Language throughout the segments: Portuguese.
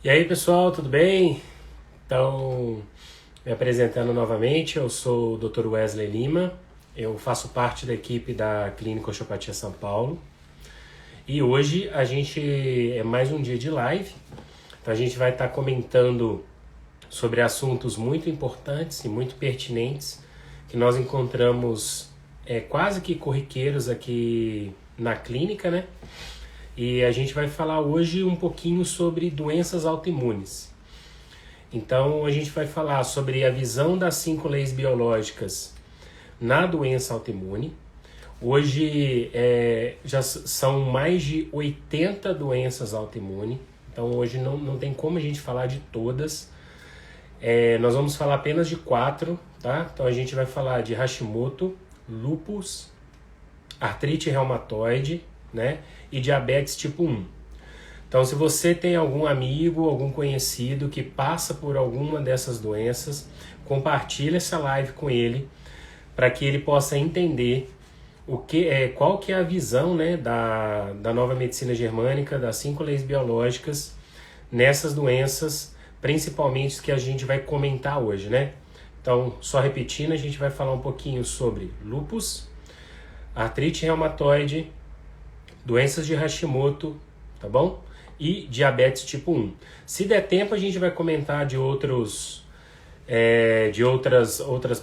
E aí, pessoal, tudo bem? Então, me apresentando novamente, eu sou o Dr. Wesley Lima, eu faço parte da equipe da Clínica Osteopatia São Paulo e hoje a gente é mais um dia de live, então a gente vai estar comentando sobre assuntos muito importantes e muito pertinentes que nós encontramos quase que corriqueiros aqui na clínica, né? E a gente vai falar hoje um pouquinho sobre doenças autoimunes. Então, a gente vai falar sobre a visão das 5 leis biológicas na doença autoimune. Hoje já são mais de 80 doenças autoimunes. Então, hoje não tem como a gente falar de todas. Nós vamos falar apenas de 4, tá? Então, a gente vai falar de Hashimoto, lúpus, artrite reumatoide, né? E diabetes tipo 1. Então, se você tem algum amigo, algum conhecido que passa por alguma dessas doenças, compartilhe essa live com ele para que ele possa entender qual que é a visão, né, da nova medicina germânica, das 5 leis biológicas nessas doenças, principalmente que a gente vai comentar hoje, né? Então, só repetindo, a gente vai falar um pouquinho sobre lúpus, artrite reumatoide, doenças de Hashimoto, tá bom? E diabetes tipo 1. Se der tempo, a gente vai comentar de outras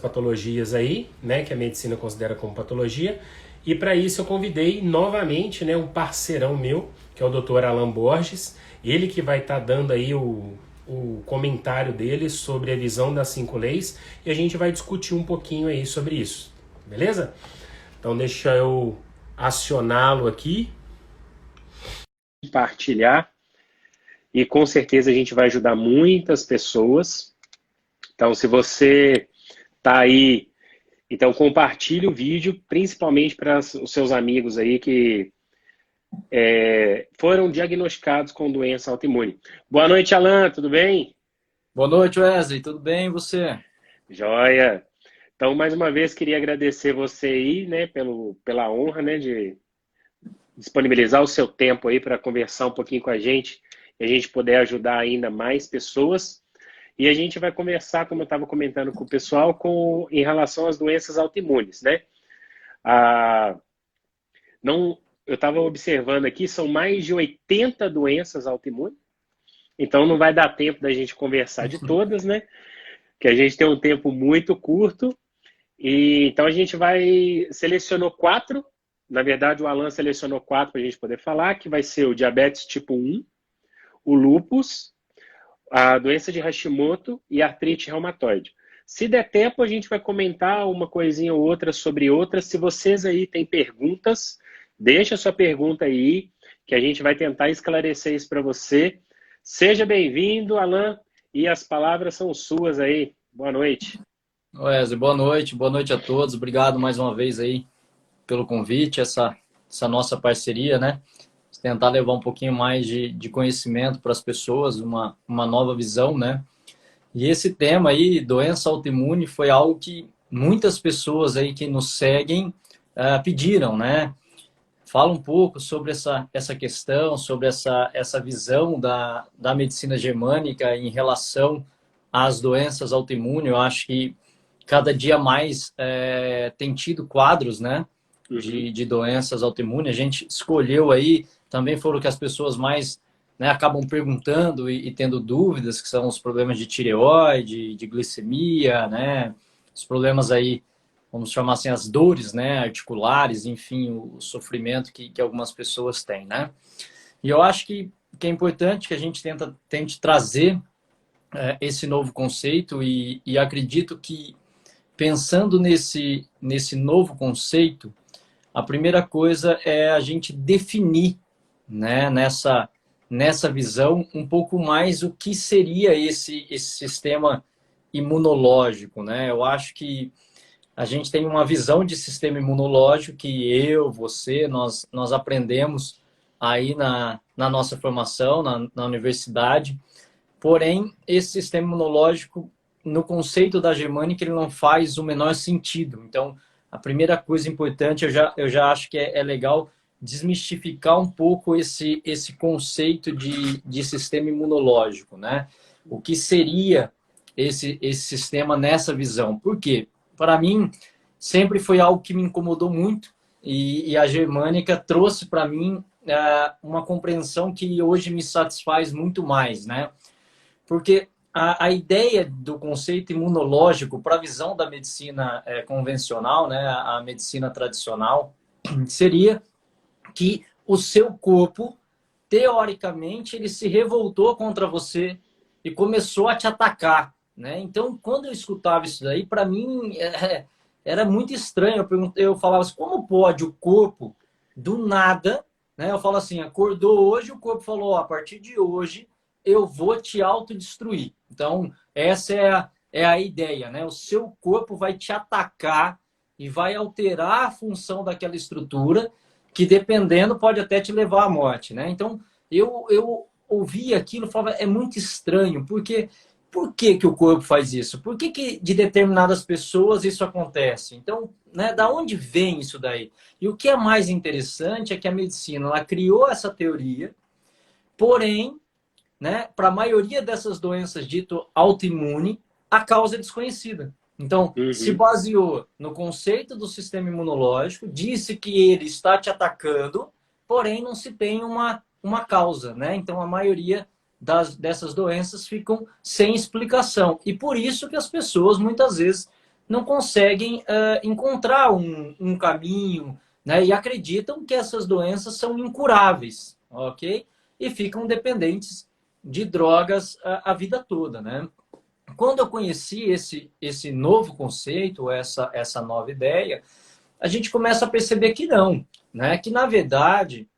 patologias aí, né, que a medicina considera como patologia. E para isso eu convidei novamente, né, um parceirão meu, que é o Dr. Alan Borges, ele que vai estar dando aí o comentário dele sobre a visão das 5 leis e a gente vai discutir um pouquinho aí sobre isso, beleza? Então deixa eu acioná-lo aqui, compartilhar e com certeza a gente vai ajudar muitas pessoas. Então, se você está aí, então compartilhe o vídeo, principalmente para os seus amigos aí que foram diagnosticados com doença autoimune. Boa noite, Alan, tudo bem? Boa noite, Wesley. Tudo bem e você? Joia! Então, mais uma vez, queria agradecer você aí, né, pela honra, né, de disponibilizar o seu tempo aí para conversar um pouquinho com a gente e a gente poder ajudar ainda mais pessoas. E a gente vai conversar, como eu estava comentando com o pessoal, em relação às doenças autoimunes, né? Ah, não, eu estava observando aqui, são mais de 80 doenças autoimunes, então não vai dar tempo da gente conversar de todas, né? Que a gente tem um tempo muito curto. E então a gente selecionou 4. Na verdade, o Alan selecionou 4 para a gente poder falar, que vai ser o diabetes tipo 1, o lúpus, a doença de Hashimoto e a artrite reumatoide. Se der tempo, a gente vai comentar uma coisinha ou outra sobre outras. Se vocês aí têm perguntas, deixa a sua pergunta aí, que a gente vai tentar esclarecer isso para você. Seja bem-vindo, Alan, e as palavras são suas aí. Boa noite. Wesley, boa noite a todos. Obrigado mais uma vez aí pelo convite, essa nossa parceria, né? Tentar levar um pouquinho mais de conhecimento para as pessoas, uma nova visão, né? E esse tema aí, doença autoimune, foi algo que muitas pessoas aí que nos seguem pediram, né? Fala um pouco sobre essa questão, sobre essa visão da medicina germânica em relação às doenças autoimunes. Eu acho que cada dia mais tem tido quadros, né, Uhum. de doenças autoimunes. A gente escolheu aí, também foram que as pessoas mais, né, acabam perguntando e tendo dúvidas, que são os problemas de tireoide, de glicemia, né, os problemas aí, vamos chamar assim, as dores, né, articulares, enfim, o sofrimento que algumas pessoas têm, né. E eu acho que é importante que a gente tente trazer esse novo conceito e acredito que pensando nesse novo conceito, a primeira coisa é a gente definir, né, nessa visão um pouco mais o que seria esse sistema imunológico, né? Eu acho que a gente tem uma visão de sistema imunológico que você, nós aprendemos aí na nossa formação, na universidade. Porém, esse sistema imunológico, no conceito da germânica, ele não faz o menor sentido. Então, a primeira coisa importante, eu já acho que é legal desmistificar um pouco esse conceito de sistema imunológico, né? O que seria esse sistema nessa visão? Por quê? Para mim, sempre foi algo que me incomodou muito e a germânica trouxe para mim uma compreensão que hoje me satisfaz muito mais, né? Porque a ideia do conceito imunológico para a visão da medicina convencional, né, a medicina tradicional, seria que o seu corpo, teoricamente, ele se revoltou contra você e começou a te atacar, né? Então, quando eu escutava isso daí, para mim era muito estranho. Eu falava assim, como pode o corpo, do nada, né? Eu falo assim, acordou hoje, o corpo falou, a partir de hoje eu vou te autodestruir. Então, essa é a ideia, né? O seu corpo vai te atacar e vai alterar a função daquela estrutura que, dependendo, pode até te levar à morte, né? Então, eu ouvi aquilo e falava, é muito estranho, porque por que o corpo faz isso? Por que de determinadas pessoas isso acontece? Então, né, da onde vem isso daí? E o que é mais interessante é que a medicina ela criou essa teoria, porém, né, para a maioria dessas doenças dito autoimune, a causa é desconhecida. Então, se baseou no conceito do sistema imunológico, disse que ele está te atacando, porém não se tem uma causa, né? Então, a maioria dessas doenças ficam sem explicação. E por isso que as pessoas, muitas vezes, não conseguem encontrar um caminho, né? E acreditam que essas doenças são incuráveis, ok? E ficam dependentes de drogas a vida toda, né? Quando eu conheci esse novo conceito, essa nova ideia, a gente começa a perceber que não, né? Que, na verdade,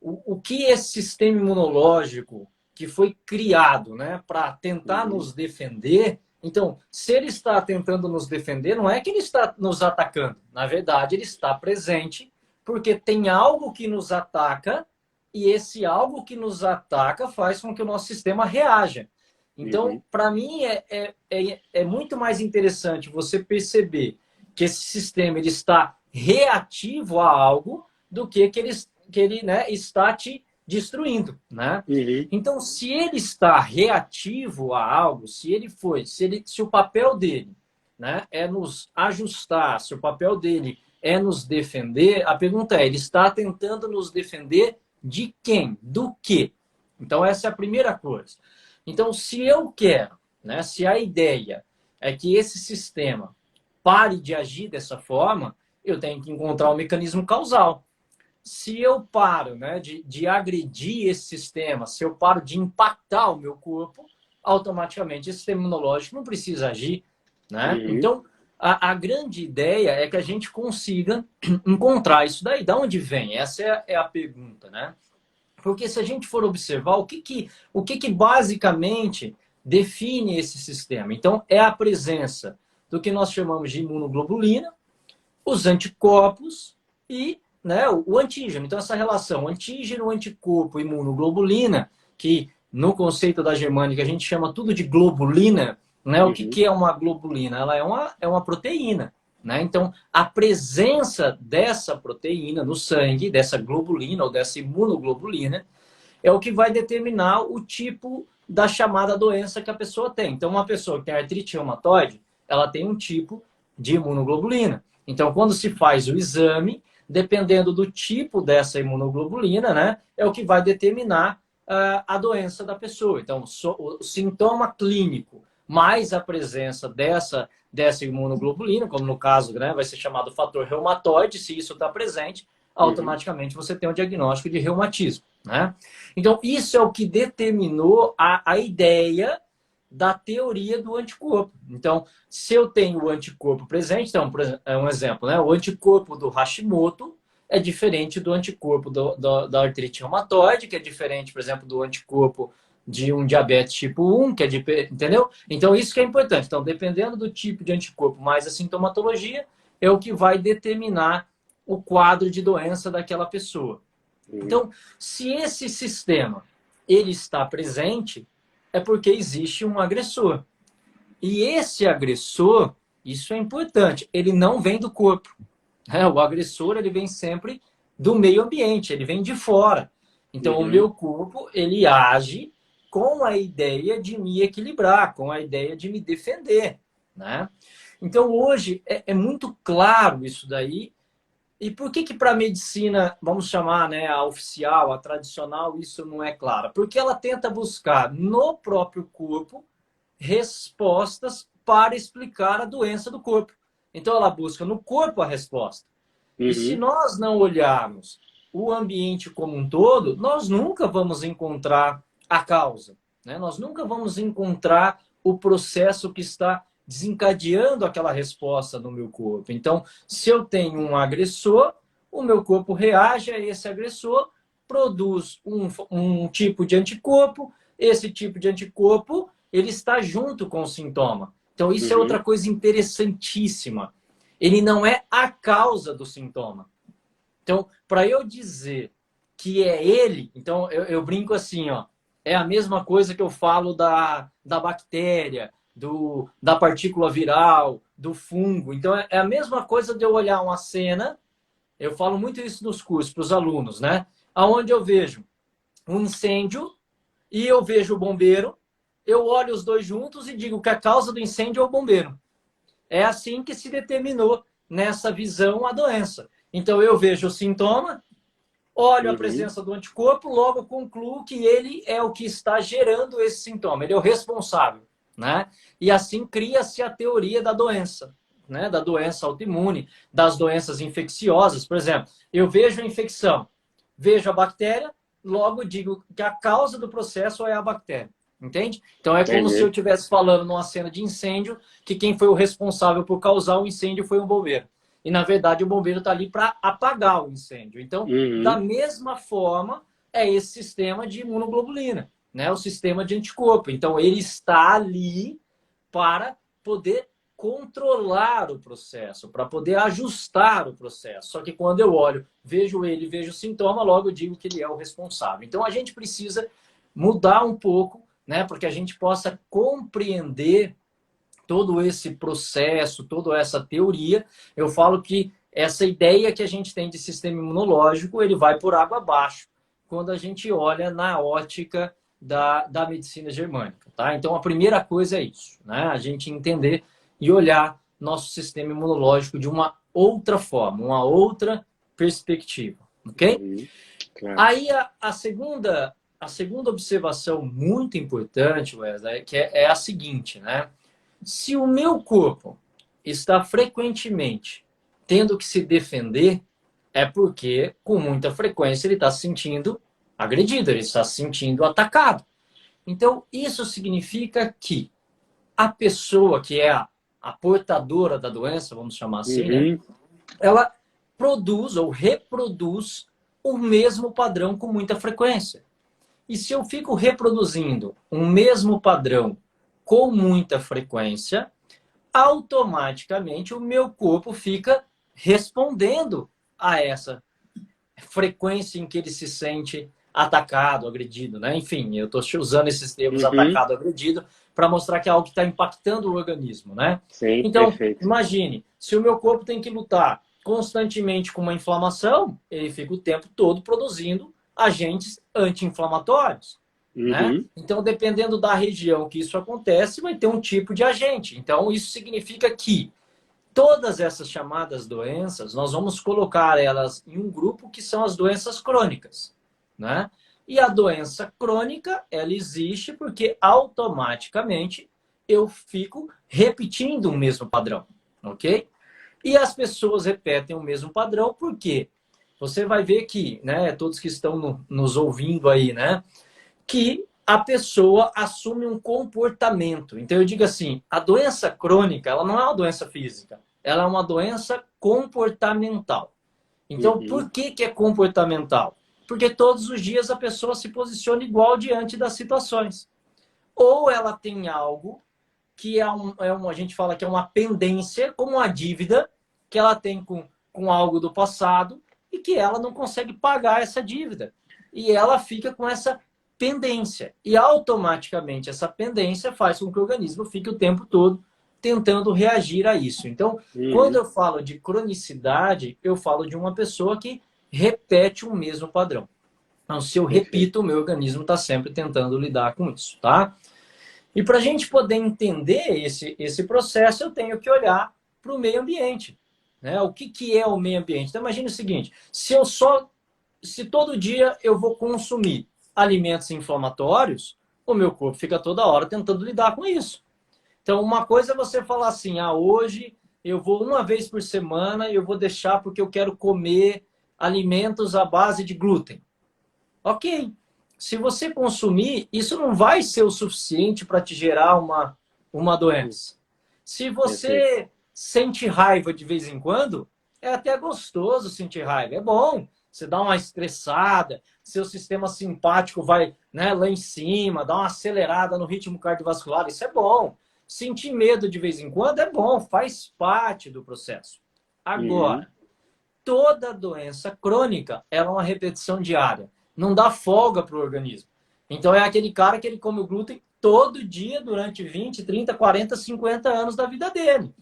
o que esse sistema imunológico que foi criado, né, para tentar nos defender, então, se ele está tentando nos defender, não é que ele está nos atacando. Na verdade, ele está presente porque tem algo que nos ataca e esse algo que nos ataca faz com que o nosso sistema reaja. Então, para mim, é muito mais interessante você perceber que esse sistema ele está reativo a algo do que ele né, está te destruindo. Né? Então, se ele está reativo a algo, se o papel dele, né, é nos ajustar, se o papel dele é nos defender, a pergunta é, ele está tentando nos defender de quem? Do quê? Então, essa é a primeira coisa. Então, se eu quero, né, se a ideia é que esse sistema pare de agir dessa forma, eu tenho que encontrar um mecanismo causal. Se eu paro, né, de agredir esse sistema, se eu paro de impactar o meu corpo, automaticamente esse sistema imunológico não precisa agir. Né? Então, a grande ideia é que a gente consiga encontrar isso daí. Da onde vem? Essa é a pergunta, né? Porque se a gente for observar, o que basicamente define esse sistema? Então, é a presença do que nós chamamos de imunoglobulina, os anticorpos e, né, o antígeno. Então, essa relação antígeno, anticorpo, imunoglobulina, que no conceito da germânica a gente chama tudo de globulina, né? O que é uma globulina? Ela é uma proteína. Né? Então, a presença dessa proteína no sangue, dessa globulina ou dessa imunoglobulina, é o que vai determinar o tipo da chamada doença que a pessoa tem. Então, uma pessoa que tem artrite reumatoide, ela tem um tipo de imunoglobulina. Então, quando se faz o exame, dependendo do tipo dessa imunoglobulina, né, é o que vai determinar a doença da pessoa. Então, o sintoma clínico mais a presença dessa imunoglobulina, como no caso, né, vai ser chamado fator reumatoide, se isso está presente, automaticamente você tem um diagnóstico de reumatismo. Né? Então, isso é o que determinou a ideia da teoria do anticorpo. Então, se eu tenho o anticorpo presente, então, por exemplo, é um exemplo, né? O anticorpo do Hashimoto é diferente do anticorpo da artrite reumatoide, que é diferente, por exemplo, do anticorpo de um diabetes tipo 1, que é entendeu? Então, isso que é importante. Então, dependendo do tipo de anticorpo mais a sintomatologia, é o que vai determinar o quadro de doença daquela pessoa. Então, se esse sistema ele está presente, é porque existe um agressor. E esse agressor, isso é importante, ele não vem do corpo. O agressor ele vem sempre do meio ambiente, ele vem de fora. Então, o meu corpo, ele age com a ideia de me equilibrar, com a ideia de me defender, né? Então, hoje, é muito claro isso daí. E por que para a medicina, vamos chamar, né, a oficial, a tradicional, isso não é claro? Porque ela tenta buscar no próprio corpo respostas para explicar a doença do corpo. Então, ela busca no corpo a resposta. E se nós não olharmos o ambiente como um todo, nós nunca vamos encontrar a causa, né? Nós nunca vamos encontrar o processo que está desencadeando aquela resposta no meu corpo. Então, se eu tenho um agressor, o meu corpo reage a esse agressor, produz um tipo de anticorpo, esse tipo de anticorpo ele está junto com o sintoma. Então, isso é outra coisa interessantíssima. Ele não é a causa do sintoma. Então, para eu dizer que é ele, então eu brinco assim, ó, é a mesma coisa que eu falo da bactéria, da partícula viral, do fungo. Então, é a mesma coisa de eu olhar uma cena, eu falo muito isso nos cursos para os alunos, né? Aonde eu vejo um incêndio e eu vejo o bombeiro, eu olho os dois juntos e digo que a causa do incêndio é o bombeiro. É assim que se determinou nessa visão a doença. Então, eu vejo o sintoma, olho a presença do anticorpo, logo concluo que ele é o que está gerando esse sintoma, ele é o responsável, né? E assim cria-se a teoria da doença, né? Da doença autoimune, das doenças infecciosas. Por exemplo, eu vejo a infecção, vejo a bactéria, logo digo que a causa do processo é a bactéria. Entende? Então é como se eu estivesse falando numa cena de incêndio que quem foi o responsável por causar o incêndio foi um bombeiro. E na verdade o bombeiro está ali para apagar o incêndio. Então, da mesma forma, é esse sistema de imunoglobulina, né? O sistema de anticorpo. Então, ele está ali para poder controlar o processo, para poder ajustar o processo. Só que quando eu olho, vejo ele, vejo o sintoma, logo eu digo que ele é o responsável. Então, a gente precisa mudar um pouco, né, porque a gente possa compreender todo esse processo, toda essa teoria. Eu falo que essa ideia que a gente tem de sistema imunológico, ele vai por água abaixo quando a gente olha na ótica da medicina germânica, tá? Então, a primeira coisa é isso, né? A gente entender e olhar nosso sistema imunológico de uma outra forma, uma outra perspectiva, ok? Claro. Aí, a segunda observação muito importante, Wesley, que é a seguinte, né? Se o meu corpo está frequentemente tendo que se defender, é porque, com muita frequência, ele está se sentindo agredido, ele está se sentindo atacado. Então, isso significa que a pessoa que é a portadora da doença, vamos chamar assim, né? Ela produz ou reproduz o mesmo padrão com muita frequência. E se eu fico reproduzindo um mesmo padrão com muita frequência, automaticamente o meu corpo fica respondendo a essa frequência em que ele se sente atacado, agredido, né? Enfim, eu estou usando esses termos atacado, agredido, para mostrar que é algo que está impactando o organismo, né? Sim, então, perfeito. Imagine, se o meu corpo tem que lutar constantemente com uma inflamação, ele fica o tempo todo produzindo agentes anti-inflamatórios. Né? Então, dependendo da região que isso acontece, vai ter um tipo de agente. Então, isso significa que todas essas chamadas doenças, nós vamos colocar elas em um grupo que são as doenças crônicas. Né? E a doença crônica, ela existe porque automaticamente eu fico repetindo o mesmo padrão. Ok? E as pessoas repetem o mesmo padrão porque você vai ver que, né, todos que estão nos ouvindo aí, né, que a pessoa assume um comportamento. Então, eu digo assim, a doença crônica, ela não é uma doença física, ela é uma doença comportamental. Então, por que é comportamental? Porque todos os dias a pessoa se posiciona igual diante das situações. Ou ela tem algo que a gente fala que é uma pendência, como uma dívida que ela tem com algo do passado e que ela não consegue pagar essa dívida. E ela fica com essa pendência. E automaticamente essa pendência faz com que o organismo fique o tempo todo tentando reagir a isso. Então, quando eu falo de cronicidade, eu falo de uma pessoa que repete o mesmo padrão. Então, se eu repito, o meu organismo está sempre tentando lidar com isso, tá? E para a gente poder entender esse processo, eu tenho que olhar para o meio ambiente, né? O que é o meio ambiente? Então, imagine o seguinte, se todo dia eu vou consumir alimentos inflamatórios, o meu corpo fica toda hora tentando lidar com isso. Então, uma coisa é você falar assim, hoje eu vou uma vez por semana e eu vou deixar porque eu quero comer alimentos à base de glúten. Ok. Se você consumir, isso não vai ser o suficiente para te gerar uma doença. Se você sente raiva de vez em quando, é até gostoso sentir raiva. É bom. Você dá uma estressada, seu sistema simpático vai, né, lá em cima, dá uma acelerada no ritmo cardiovascular. Isso é bom. Sentir medo de vez em quando é bom, faz parte do processo. Agora, toda doença crônica ela é uma repetição diária. Não dá folga para o organismo. Então é aquele cara que ele come o glúten todo dia durante 20, 30, 40, 50 anos da vida dele.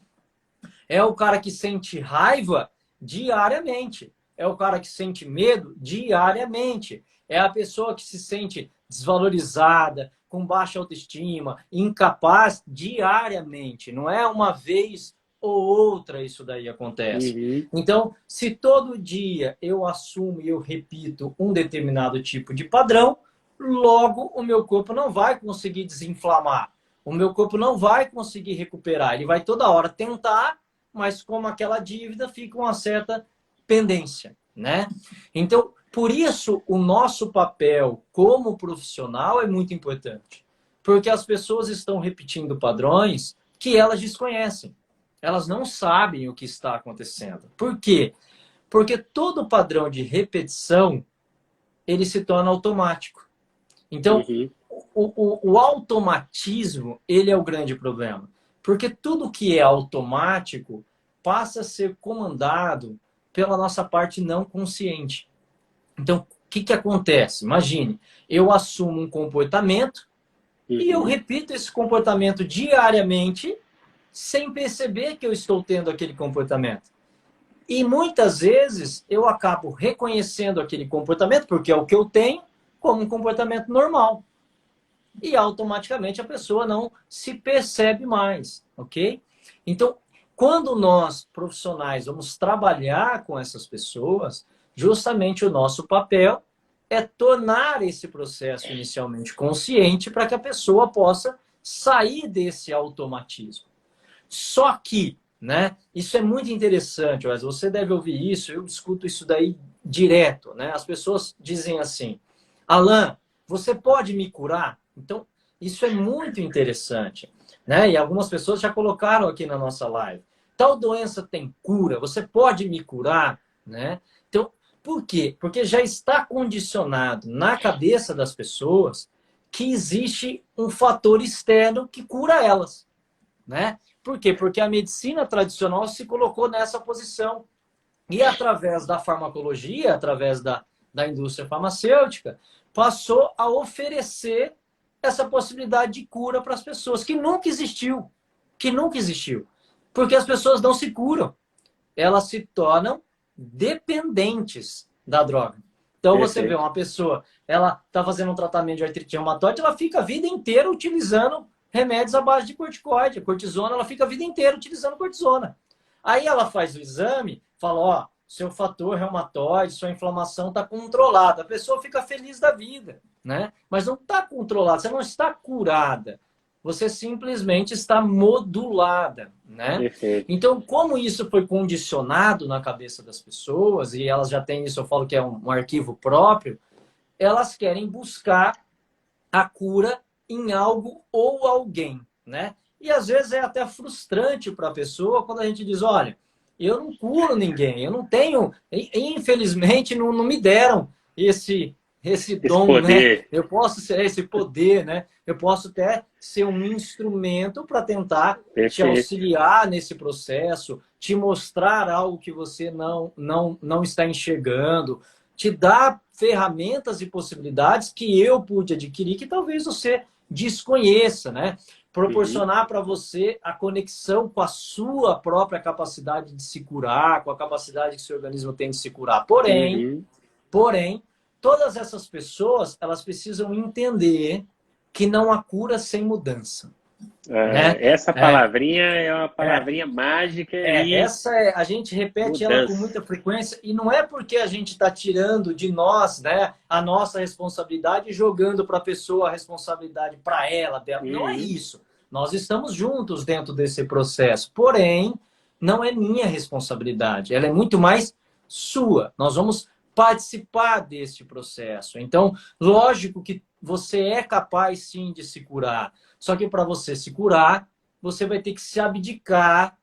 É o cara que sente raiva diariamente. É o cara que sente medo diariamente. É a pessoa que se sente desvalorizada, com baixa autoestima, incapaz diariamente. Não é uma vez ou outra isso daí acontece. Então, se todo dia eu assumo e eu repito um determinado tipo de padrão, logo o meu corpo não vai conseguir desinflamar. O meu corpo não vai conseguir recuperar. Ele vai toda hora tentar, mas como aquela dívida fica uma certa pendência, né? Então, por isso o nosso papel como profissional é muito importante. Porque as pessoas estão repetindo padrões que elas desconhecem. Elas não sabem o que está acontecendo. Por quê? Porque todo padrão de repetição, ele se torna automático. Então, o automatismo, ele é o grande problema. Porque tudo que é automático passa a ser comandado pela nossa parte não consciente. Então, o que acontece? Imagine, eu assumo um comportamento e eu repito esse comportamento diariamente sem perceber que eu estou tendo aquele comportamento. E muitas vezes eu acabo reconhecendo aquele comportamento, porque é o que eu tenho, como um comportamento normal. E automaticamente a pessoa não se percebe mais, ok? Então, quando nós, profissionais, vamos trabalhar com essas pessoas, justamente o nosso papel é tornar esse processo inicialmente consciente para que a pessoa possa sair desse automatismo. Só que, né, isso é muito interessante, Wesley, você deve ouvir isso, eu escuto isso daí direto, né? As pessoas dizem assim, Alan, você pode me curar? Então, isso é muito interessante, né? E algumas pessoas já colocaram aqui na nossa live. Tal doença tem cura, você pode me curar, né? Então, por quê? Porque já está condicionado na cabeça das pessoas que existe um fator externo que cura elas, né? Por quê? Porque a medicina tradicional se colocou nessa posição. E através da farmacologia, através da indústria farmacêutica, passou a oferecer essa possibilidade de cura para as pessoas, que nunca existiu. Que nunca existiu. Porque as pessoas não se curam. Elas se tornam dependentes da droga. Então você vê uma pessoa, ela está fazendo um tratamento de artrite reumatoide, ela fica a vida inteira utilizando remédios à base de corticoide. Cortisona, ela fica a vida inteira utilizando cortisona. Aí ela faz o exame, fala, ó, seu fator reumatoide, sua inflamação está controlada. A pessoa fica feliz da vida, né? Mas não está controlada, você não está curada. Você simplesmente está modulada, né? Perfeito. Então, como isso foi condicionado na cabeça das pessoas, e elas já têm isso, eu falo que é um arquivo próprio, elas querem buscar a cura em algo ou alguém, né? E às vezes é até frustrante para a pessoa quando a gente diz, olha, eu não curo ninguém, eu não tenho, infelizmente não me deram esse dom, poder, né? Eu posso ser esse poder, né? Eu posso até ser um instrumento para tentar te auxiliar nesse processo, te mostrar algo que você não está enxergando, te dar ferramentas e possibilidades que eu pude adquirir que talvez você desconheça, né? proporcionar para você a conexão com a sua própria capacidade de se curar, com a capacidade que o seu organismo tem de se curar. Porém, todas essas pessoas, elas precisam entender que não há cura sem mudança. Né? Essa palavrinha é uma palavrinha mágica. A gente repete ela com muita frequência, e não é porque a gente está tirando de nós, né, a nossa responsabilidade e jogando para a pessoa a responsabilidade para ela, dela. Não é isso. Nós estamos juntos dentro desse processo, porém, não é minha responsabilidade, ela é muito mais sua. Nós vamos participar deste processo. Então, lógico que você é capaz sim de se curar. Só que para você se curar, você vai ter que se abdicar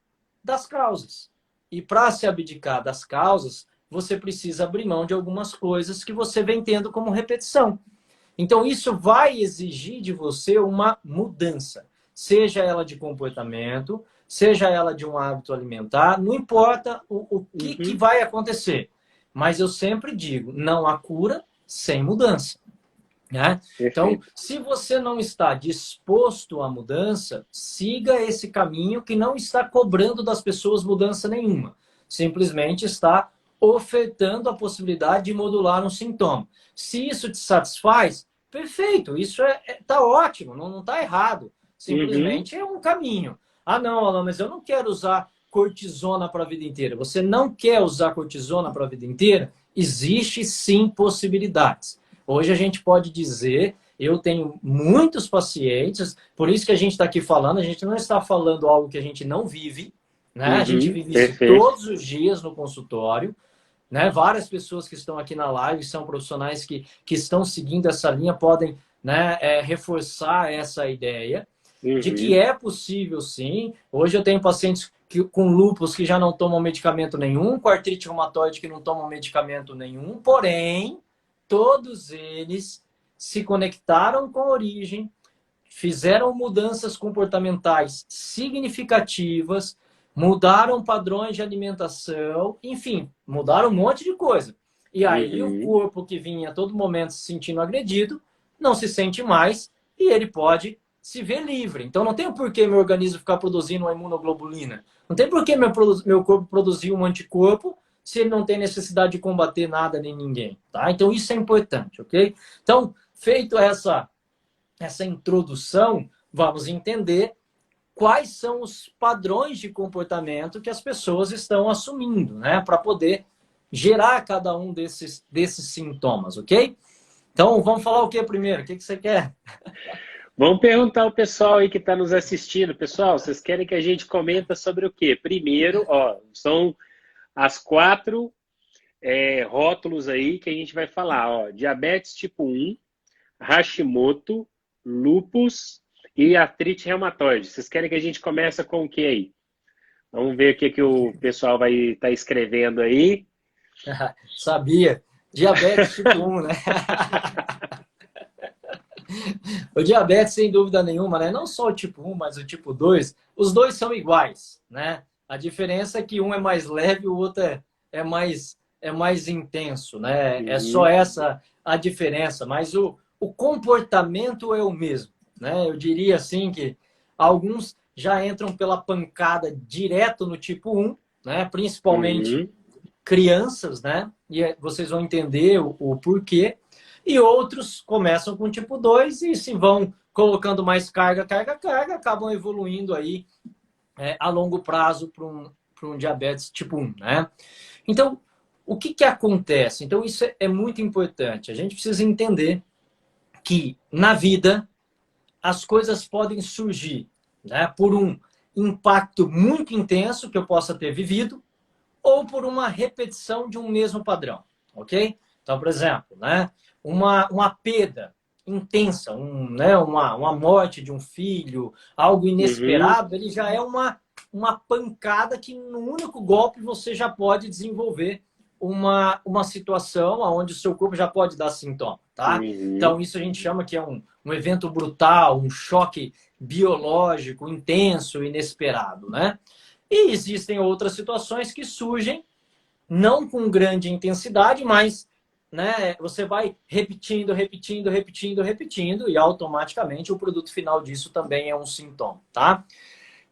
das causas. E para se abdicar das causas, você precisa abrir mão de algumas coisas que você vem tendo como repetição. Então, isso vai exigir de você uma mudança. Seja ela de comportamento, seja ela de um hábito alimentar, não importa o que vai acontecer. Mas eu sempre digo, não há cura sem mudança. Né? Então, se você não está disposto à mudança, siga esse caminho que não está cobrando das pessoas mudança nenhuma. Simplesmente está ofertando a possibilidade de modular um sintoma. Se isso te satisfaz, perfeito, isso tá ótimo, não está errado. Simplesmente é um caminho. Ah, não, Alan, mas eu não quero usar cortisona para a vida inteira. Você não quer usar cortisona para a vida inteira? Existe sim possibilidades. Hoje a gente pode dizer, eu tenho muitos pacientes, por isso que a gente está aqui falando, a gente não está falando algo que a gente não vive, né? A gente vive isso todos os dias no consultório, né? Várias pessoas que estão aqui na live são profissionais que estão seguindo essa linha, podem, né, reforçar essa ideia de que é possível sim. Hoje eu tenho pacientes com lúpus que já não tomam medicamento nenhum, com artrite reumatoide que não tomam medicamento nenhum, porém todos eles se conectaram com a origem, fizeram mudanças comportamentais significativas, mudaram padrões de alimentação, enfim, mudaram um monte de coisa. E aí o corpo que vinha a todo momento se sentindo agredido, não se sente mais e ele pode se ver livre. Então não tem por que meu organismo ficar produzindo uma imunoglobulina. Não tem por que meu corpo produzir um anticorpo se ele não tem necessidade de combater nada nem ninguém, tá? Então isso é importante, ok? Então, feito essa introdução, vamos entender quais são os padrões de comportamento que as pessoas estão assumindo, né? Para poder gerar cada um desses sintomas, ok? Então, vamos falar o que primeiro? O que você quer? Vamos perguntar ao pessoal aí que está nos assistindo. Pessoal, vocês querem que a gente comenta sobre o quê? Primeiro, são as 4 rótulos aí que a gente vai falar. Diabetes tipo 1, Hashimoto, lúpus e artrite reumatoide. Vocês querem que a gente comece com o que aí? Vamos ver o que o pessoal vai estar escrevendo aí. Sabia. Diabetes tipo 1, né? O diabetes, sem dúvida nenhuma, né? Não só o tipo 1, mas o tipo 2, os dois são iguais, né? A diferença é que um é mais leve e o outro é mais intenso, né? É só essa a diferença, mas o comportamento é o mesmo, né? Eu diria assim que alguns já entram pela pancada direto no tipo 1, né? Principalmente crianças, né? E vocês vão entender o porquê. E outros começam com tipo 2 e se vão colocando mais carga, acabam evoluindo aí a longo prazo para um diabetes tipo 1, né? Então, o que acontece? Então, isso é muito importante. A gente precisa entender que, na vida, as coisas podem surgir, né, por um impacto muito intenso que eu possa ter vivido ou por uma repetição de um mesmo padrão, ok? Então, por exemplo, né, uma perda intensa, uma morte de um filho, algo inesperado, ele já é uma pancada que no único golpe você já pode desenvolver uma situação onde o seu corpo já pode dar sintoma, tá? Então isso a gente chama que é um evento brutal, um choque biológico intenso, inesperado, né? E existem outras situações que surgem não com grande intensidade, mas né, você vai repetindo, repetindo, repetindo, repetindo, e automaticamente o produto final disso também é um sintoma, tá?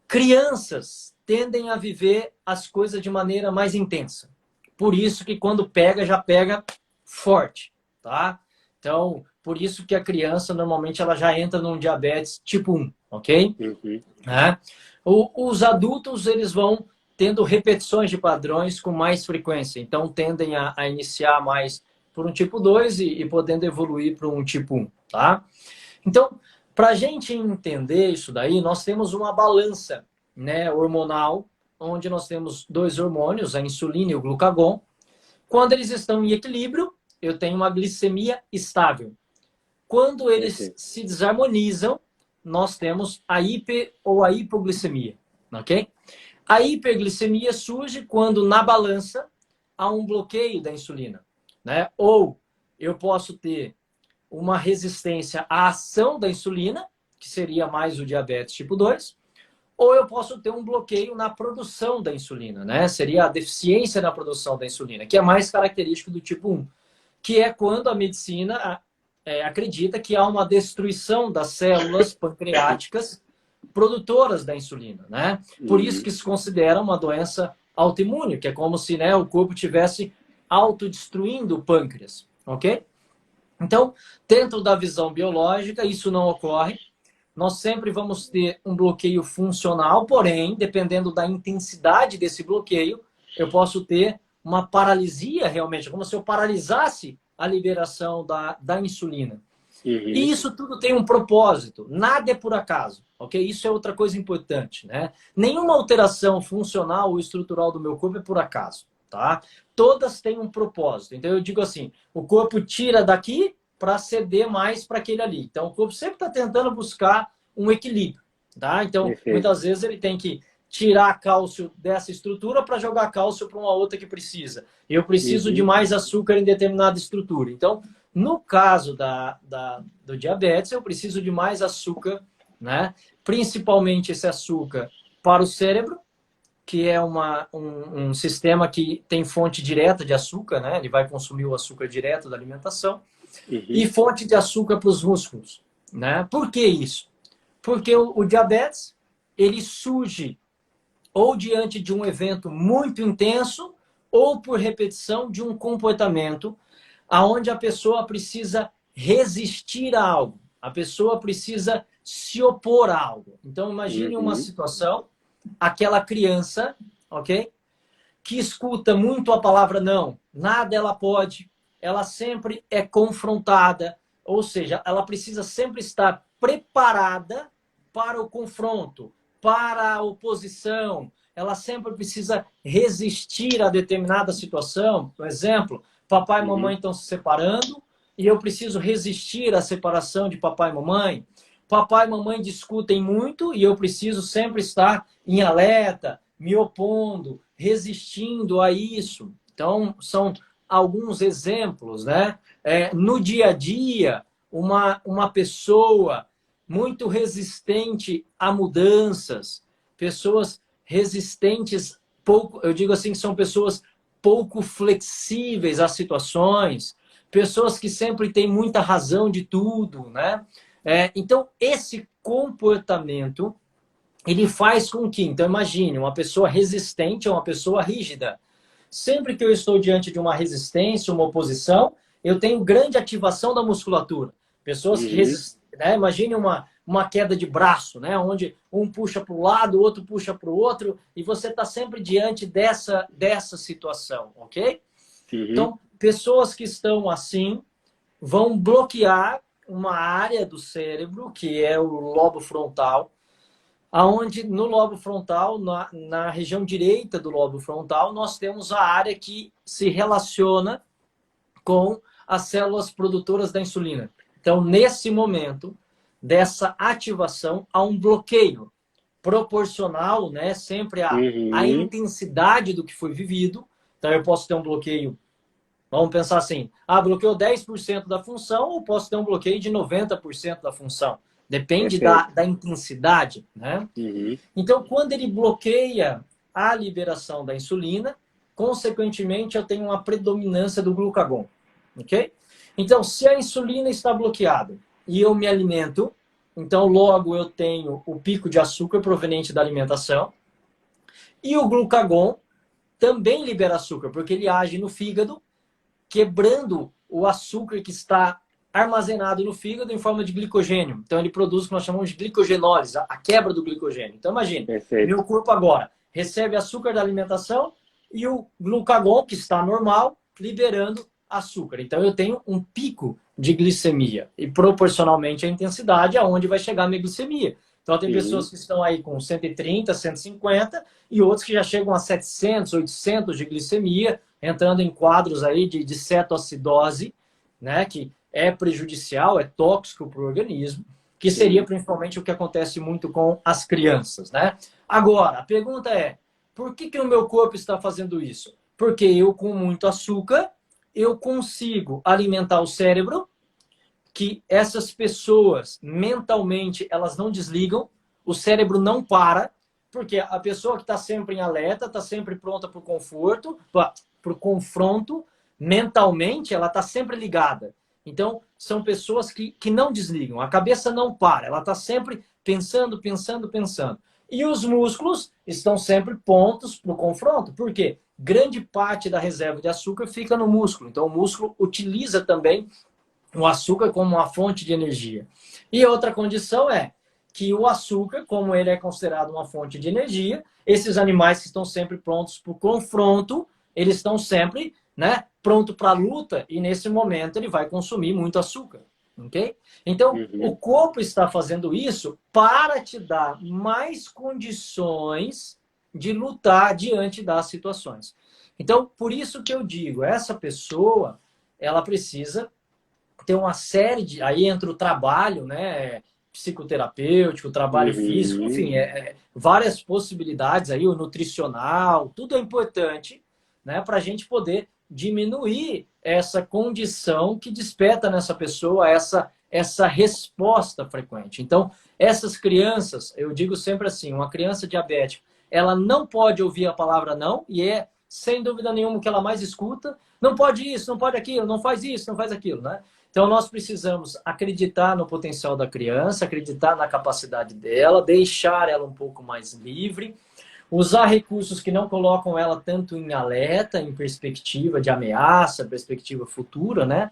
Crianças tendem a viver as coisas de maneira mais intensa. Por isso que quando pega, já pega forte, tá? Então, por isso que a criança, normalmente, ela já entra num diabetes tipo 1, ok? Uhum. Os adultos, eles vão tendo repetições de padrões com mais frequência. Então, tendem a iniciar mais por um tipo 2 e podendo evoluir para um tipo 1, tá? Então, para a gente entender isso daí, nós temos uma balança, né, hormonal, onde nós temos dois hormônios, a insulina e o glucagon. Quando eles estão em equilíbrio, eu tenho uma glicemia estável. Quando eles se desarmonizam, nós temos a hiper ou a hipoglicemia, ok? A hiperglicemia surge quando na balança há um bloqueio da insulina, né? Ou eu posso ter uma resistência à ação da insulina, que seria mais o diabetes tipo 2, ou eu posso ter um bloqueio na produção da insulina, né? Seria a deficiência na produção da insulina, que é mais característico do tipo 1, que é quando a medicina acredita que há uma destruição das células pancreáticas produtoras da insulina, né? Por isso que se considera uma doença autoimune, que é como se, né, o corpo tivesse autodestruindo o pâncreas, ok? Então, dentro da visão biológica, isso não ocorre. Nós sempre vamos ter um bloqueio funcional, porém, dependendo da intensidade desse bloqueio, eu posso ter uma paralisia realmente, como se eu paralisasse a liberação da insulina. E isso tudo tem um propósito, nada é por acaso, ok? Isso é outra coisa importante, né? Nenhuma alteração funcional ou estrutural do meu corpo é por acaso, tá? Todas têm um propósito. Então eu digo assim, o corpo tira daqui para ceder mais para aquele ali. Então o corpo sempre está tentando buscar um equilíbrio, tá? Então muitas vezes ele tem que tirar cálcio dessa estrutura para jogar cálcio para uma outra que precisa. Eu preciso de mais açúcar em determinada estrutura. Então, no caso do diabetes, eu preciso de mais açúcar, principalmente esse açúcar para o cérebro, que é um sistema que tem fonte direta de açúcar, né? Ele vai consumir o açúcar direto da alimentação, e fonte de açúcar para os músculos. Né? Por que isso? Porque o diabetes ele surge ou diante de um evento muito intenso ou por repetição de um comportamento aonde a pessoa precisa resistir a algo. A pessoa precisa se opor a algo. Então, imagine uma situação, aquela criança, ok? Que escuta muito a palavra não. Nada ela pode. Ela sempre é confrontada. Ou seja, ela precisa sempre estar preparada para o confronto, para a oposição. Ela sempre precisa resistir a determinada situação. Por exemplo, papai e mamãe estão se separando e eu preciso resistir à separação de papai e mamãe. Papai e mamãe discutem muito e eu preciso sempre estar em alerta, me opondo, resistindo a isso. Então, são alguns exemplos, né? No dia a dia, uma pessoa muito resistente a mudanças, pessoas resistentes, eu digo assim, que são pessoas pouco flexíveis às situações, pessoas que sempre têm muita razão de tudo, né? Então, esse comportamento, ele faz com que, então imagine, uma pessoa resistente é uma pessoa rígida. Sempre que eu estou diante de uma resistência, uma oposição, eu tenho grande ativação da musculatura. Pessoas que resistem, né? Imagine uma queda de braço, né? Onde um puxa para o lado, o outro puxa para o outro, e você está sempre diante dessa situação, ok? Então, pessoas que estão assim vão bloquear uma área do cérebro, que é o lobo frontal, aonde no lobo frontal, na região direita do lobo frontal, nós temos a área que se relaciona com as células produtoras da insulina. Então, nesse momento dessa ativação, há um bloqueio proporcional, né, sempre à intensidade do que foi vivido. Então, eu posso ter um bloqueio, vamos pensar assim, bloqueou 10% da função, ou posso ter um bloqueio de 90% da função. Depende da intensidade, né? Então, quando ele bloqueia a liberação da insulina, consequentemente, eu tenho uma predominância do glucagon. ok? Então, se a insulina está bloqueada e eu me alimento, então logo eu tenho o pico de açúcar proveniente da alimentação, e o glucagon também libera açúcar, porque ele age no fígado, quebrando o açúcar que está armazenado no fígado em forma de glicogênio. Então ele produz o que nós chamamos de glicogenólise, a quebra do glicogênio. Então imagine, meu corpo agora recebe açúcar da alimentação e o glucagon, que está normal, liberando açúcar. Então eu tenho um pico de glicemia e proporcionalmente à intensidade aonde vai chegar a minha glicemia. Então tem pessoas que estão aí com 130, 150 e outros que já chegam a 700, 800 de glicemia, entrando em quadros aí de cetoacidose, né, que é prejudicial, é tóxico para o organismo, que seria principalmente o que acontece muito com as crianças, né? Agora, a pergunta é, por que o meu corpo está fazendo isso? Porque eu, com muito açúcar, eu consigo alimentar o cérebro, que essas pessoas, mentalmente, elas não desligam, o cérebro não para, porque a pessoa que está sempre em alerta, está sempre pronta para o conforto, para o confronto, mentalmente, ela está sempre ligada. Então, são pessoas que não desligam, a cabeça não para, ela está sempre pensando, pensando, pensando. E os músculos estão sempre prontos para o confronto, porque grande parte da reserva de açúcar fica no músculo. Então, o músculo utiliza também o açúcar como uma fonte de energia. E outra condição é que o açúcar, como ele é considerado uma fonte de energia, esses animais que estão sempre prontos para o confronto, eles estão sempre, né, pronto para a luta, e nesse momento ele vai consumir muito açúcar. Ok? Então, o corpo está fazendo isso para te dar mais condições de lutar diante das situações. Então, por isso que eu digo, essa pessoa, ela precisa ter uma série de... Aí entra o trabalho, né, psicoterapêutico, trabalho físico, enfim, várias possibilidades aí, o nutricional, tudo é importante, né, para a gente poder diminuir essa condição que desperta nessa pessoa essa resposta frequente. Então, essas crianças, eu digo sempre assim, uma criança diabética, ela não pode ouvir a palavra não, e é, sem dúvida nenhuma, o que ela mais escuta. Não pode isso, não pode aquilo, não faz isso, não faz aquilo, né? Então, nós precisamos acreditar no potencial da criança, acreditar na capacidade dela, deixar ela um pouco mais livre, usar recursos que não colocam ela tanto em alerta, em perspectiva de ameaça, perspectiva futura, né?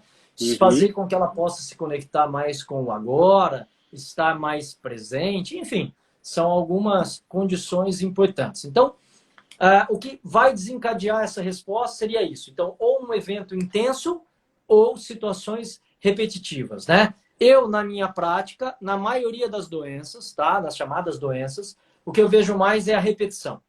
Fazer com que ela possa se conectar mais com o agora, estar mais presente, enfim, são algumas condições importantes. Então, o que vai desencadear essa resposta seria isso. Então, ou um evento intenso ou situações repetitivas, né? Eu, na minha prática, na maioria das doenças, tá? Das chamadas doenças, o que eu vejo mais é a repetição,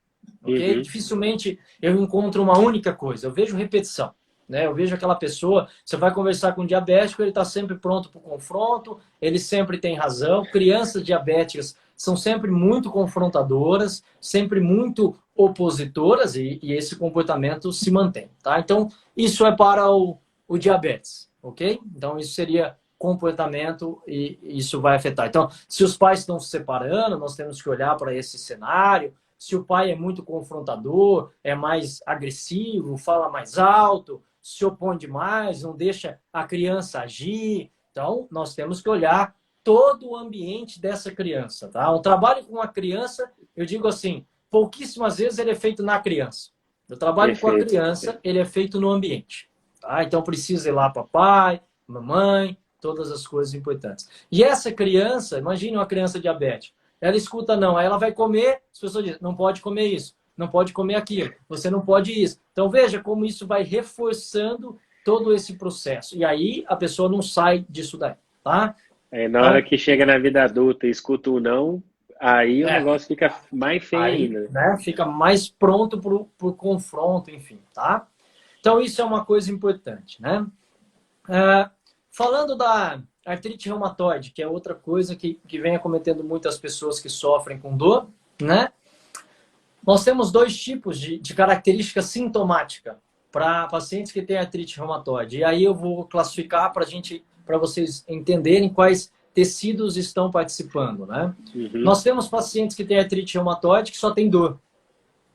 ok? Dificilmente eu encontro uma única coisa, eu vejo repetição, né? Eu vejo aquela pessoa, você vai conversar com um diabético, ele está sempre pronto para o confronto, ele sempre tem razão. Crianças diabéticas são sempre muito confrontadoras, sempre muito opositoras, e esse comportamento se mantém, tá? Então, isso é para o diabetes, ok? Então, isso seria comportamento e isso vai afetar. Então, se os pais estão se separando, nós temos que olhar para esse cenário. Se o pai é muito confrontador, é mais agressivo, fala mais alto, se opõe demais, não deixa a criança agir. Então, nós temos que olhar todo o ambiente dessa criança, tá? O trabalho com a criança, eu digo assim, pouquíssimas vezes ele é feito na criança. O trabalho com a criança, ele é feito no ambiente. Tá? Então, precisa ir lá papai, mamãe, todas as coisas importantes. E essa criança, imagine uma criança diabética, ela escuta não, aí ela vai comer, as pessoas dizem, não pode comer isso, não pode comer aquilo, você não pode isso. Então, veja como isso vai reforçando todo esse processo. E aí, a pessoa não sai disso daí, tá? Na hora que chega na vida adulta e escuta o não, aí o negócio fica mais feio ainda. Né, fica mais pronto para o confronto, enfim, tá? Então, isso é uma coisa importante, né? Falando da artrite reumatoide, que é outra coisa que vem acometendo muitas pessoas que sofrem com dor, né? Nós temos dois tipos de característica sintomática para pacientes que têm artrite reumatoide. E aí eu vou classificar para vocês entenderem quais tecidos estão participando, né? Nós temos pacientes que têm artrite reumatoide que só tem dor,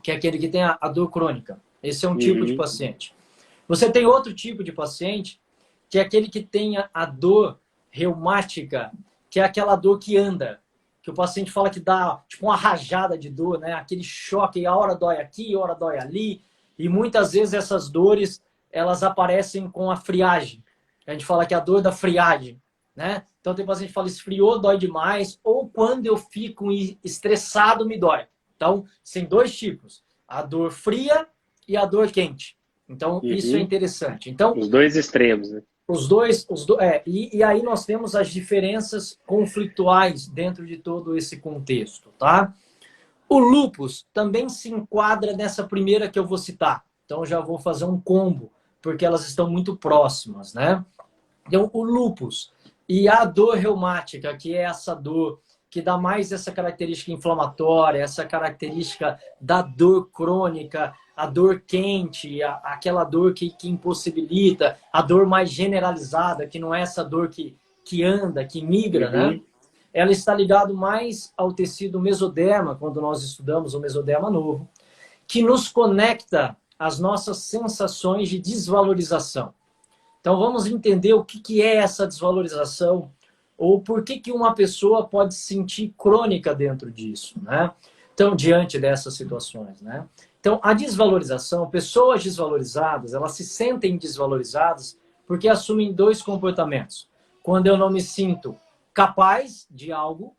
que é aquele que tem a dor crônica. Esse é um tipo de paciente. Você tem outro tipo de paciente que é aquele que tem a dor reumática, que é aquela dor que anda, que o paciente fala que dá tipo uma rajada de dor, né? Aquele choque, a hora dói aqui, a hora dói ali, e muitas vezes essas dores, elas aparecem com a friagem. A gente fala que é a dor da friagem, né? Então tem paciente que fala, esfriou, dói demais, ou quando eu fico estressado, me dói. Então, tem dois tipos, a dor fria e a dor quente. Então, isso é interessante. Então, os dois extremos, né? E aí nós temos as diferenças conflituais dentro de todo esse contexto, tá? O lúpus também se enquadra nessa primeira que eu vou citar. Então, já vou fazer um combo, porque elas estão muito próximas, né? Então, o lúpus e a dor reumática, que é essa dor que dá mais essa característica inflamatória, essa característica da dor crônica, a dor quente, aquela dor que impossibilita, a dor mais generalizada, que não é essa dor que anda, que migra, né? Ela está ligada mais ao tecido mesoderma, quando nós estudamos o mesoderma novo, que nos conecta às nossas sensações de desvalorização. Então, vamos entender o que é essa desvalorização ou por que uma pessoa pode se sentir crônica dentro disso, né? Então, diante dessas situações, né? Então, a desvalorização, pessoas desvalorizadas, elas se sentem desvalorizadas porque assumem dois comportamentos. Quando eu não me sinto capaz de algo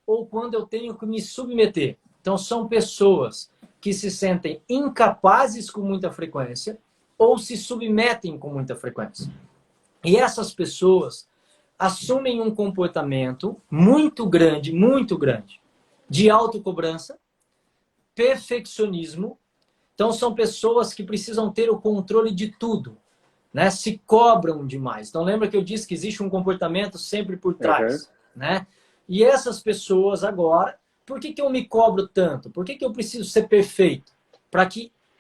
ou quando eu tenho que me submeter. Então, são pessoas que se sentem incapazes com muita frequência ou se submetem com muita frequência. E essas pessoas assumem um comportamento muito grande, de autocobrança, perfeccionismo. Então, são pessoas que precisam ter o controle de tudo, né? Se cobram demais. Então, lembra que eu disse que existe um comportamento sempre por trás, né? E essas pessoas agora, por que eu me cobro tanto? Por que eu preciso ser perfeito?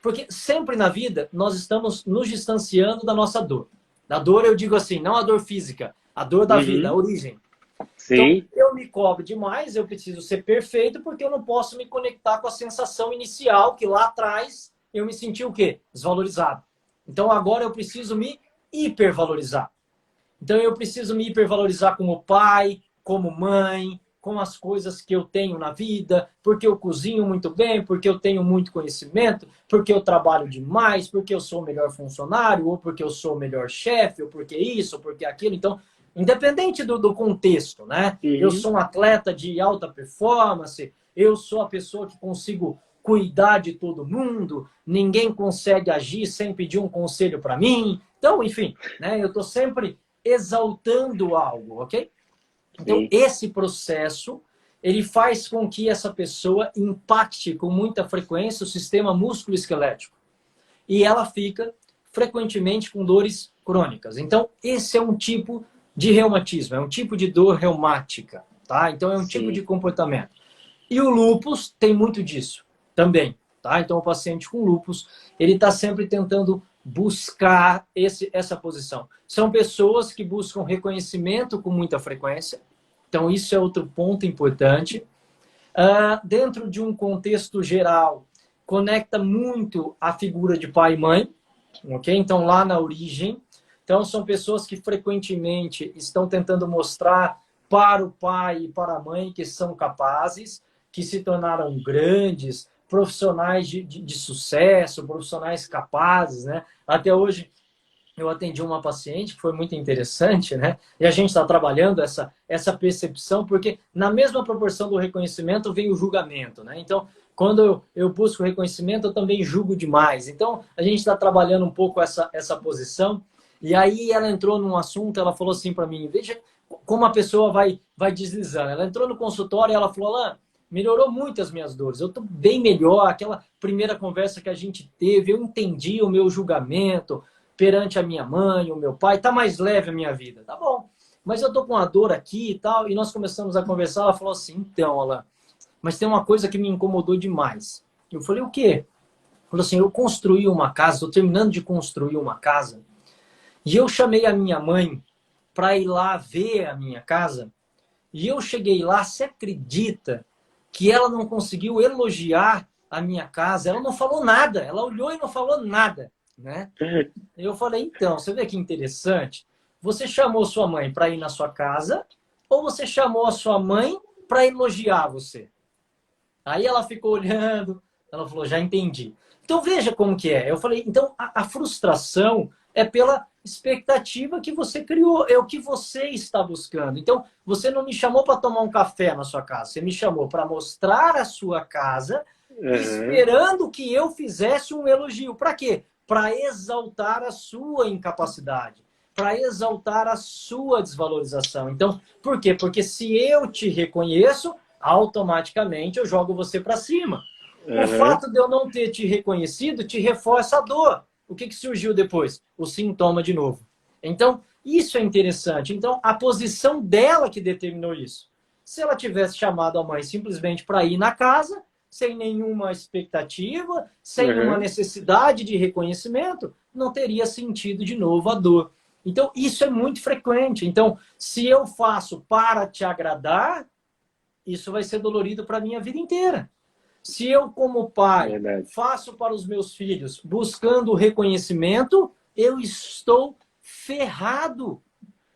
Porque sempre na vida nós estamos nos distanciando da nossa dor. Da dor eu digo assim, não a dor física, a dor da vida, a origem. Sim. Então, eu me cobro demais, eu preciso ser perfeito, porque eu não posso me conectar com a sensação inicial, que lá atrás eu me senti o quê? Desvalorizado. Então, agora eu preciso me hipervalorizar. Então, eu preciso me hipervalorizar como pai, como mãe, com as coisas que eu tenho na vida, porque eu cozinho muito bem, porque eu tenho muito conhecimento, porque eu trabalho demais, porque eu sou o melhor funcionário, ou porque eu sou o melhor chefe, ou porque isso, ou porque aquilo. Então, independente do contexto, né? Eu sou um atleta de alta performance, eu sou a pessoa que consigo cuidar de todo mundo, ninguém consegue agir sem pedir um conselho para mim. Então, enfim, né? Eu estou sempre exaltando algo, ok? Então, esse processo, ele faz com que essa pessoa impacte com muita frequência o sistema músculo-esquelético. E ela fica, frequentemente, com dores crônicas. Então, esse é um tipo de reumatismo, é um tipo de dor reumática, tá? Então, é um tipo de comportamento. E o lúpus tem muito disso também, tá? Então, o paciente com lúpus, ele está sempre tentando buscar essa posição. São pessoas que buscam reconhecimento com muita frequência. Então, isso é outro ponto importante. Dentro de um contexto geral, conecta muito a figura de pai e mãe, ok? Então, lá na origem. Então, são pessoas que frequentemente estão tentando mostrar para o pai e para a mãe que são capazes, que se tornaram grandes, profissionais de sucesso, profissionais capazes, né? Até hoje, eu atendi uma paciente que foi muito interessante, né? E a gente está trabalhando essa percepção, porque na mesma proporção do reconhecimento vem o julgamento, né? Então, quando eu busco reconhecimento, eu também julgo demais. Então, a gente está trabalhando um pouco essa posição. E aí ela entrou num assunto, ela falou assim para mim, veja como a pessoa vai deslizando. Ela entrou no consultório e ela falou, Alan, melhorou muito as minhas dores, eu estou bem melhor. Aquela primeira conversa que a gente teve, eu entendi o meu julgamento perante a minha mãe, o meu pai, tá mais leve a minha vida. Tá bom, mas eu tô com uma dor aqui e tal. E nós começamos a conversar, ela falou assim, então, Alan, mas tem uma coisa que me incomodou demais. Eu falei, o quê? Falou assim, eu construí uma casa, estou terminando de construir uma casa, e eu chamei a minha mãe para ir lá ver a minha casa, e eu cheguei lá, você acredita que ela não conseguiu elogiar a minha casa? Ela não falou nada, ela olhou e não falou nada, né? Eu falei, então, você vê que interessante? você chamou sua mãe para ir na sua casa ou você chamou a sua mãe para elogiar você? Aí ela ficou olhando, ela falou, já entendi. Então veja como que é. Eu falei, então a frustração é pela expectativa que você criou, é o que você está buscando. Então você não me chamou para tomar um café na sua casa, você me chamou para mostrar a sua casa, esperando que eu fizesse um elogio. Para quê? Para exaltar a sua incapacidade, para exaltar a sua desvalorização. Então, por quê? Porque se eu te reconheço, automaticamente eu jogo você para cima. O fato de eu não ter te reconhecido te reforça a dor. O que surgiu depois? O sintoma de novo. Então, isso é interessante. Então, a posição dela que determinou isso. Se ela tivesse chamado a mãe simplesmente para ir na casa, sem nenhuma expectativa, sem uma necessidade de reconhecimento, não teria sentido de novo a dor. Então, isso é muito frequente. Então, se eu faço para te agradar, isso vai ser dolorido para a minha vida inteira. Se eu, como pai, faço para os meus filhos buscando o reconhecimento, eu estou ferrado.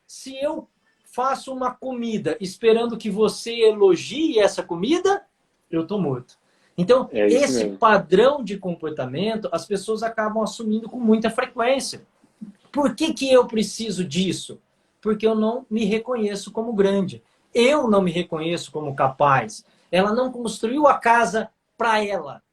Se eu faço uma comida esperando que você elogie essa comida, eu estou morto. Então, esse padrão de comportamento, as pessoas acabam assumindo com muita frequência. Por que eu preciso disso? Porque eu não me reconheço como grande. Eu não me reconheço como capaz. Ela não construiu a casa para ela.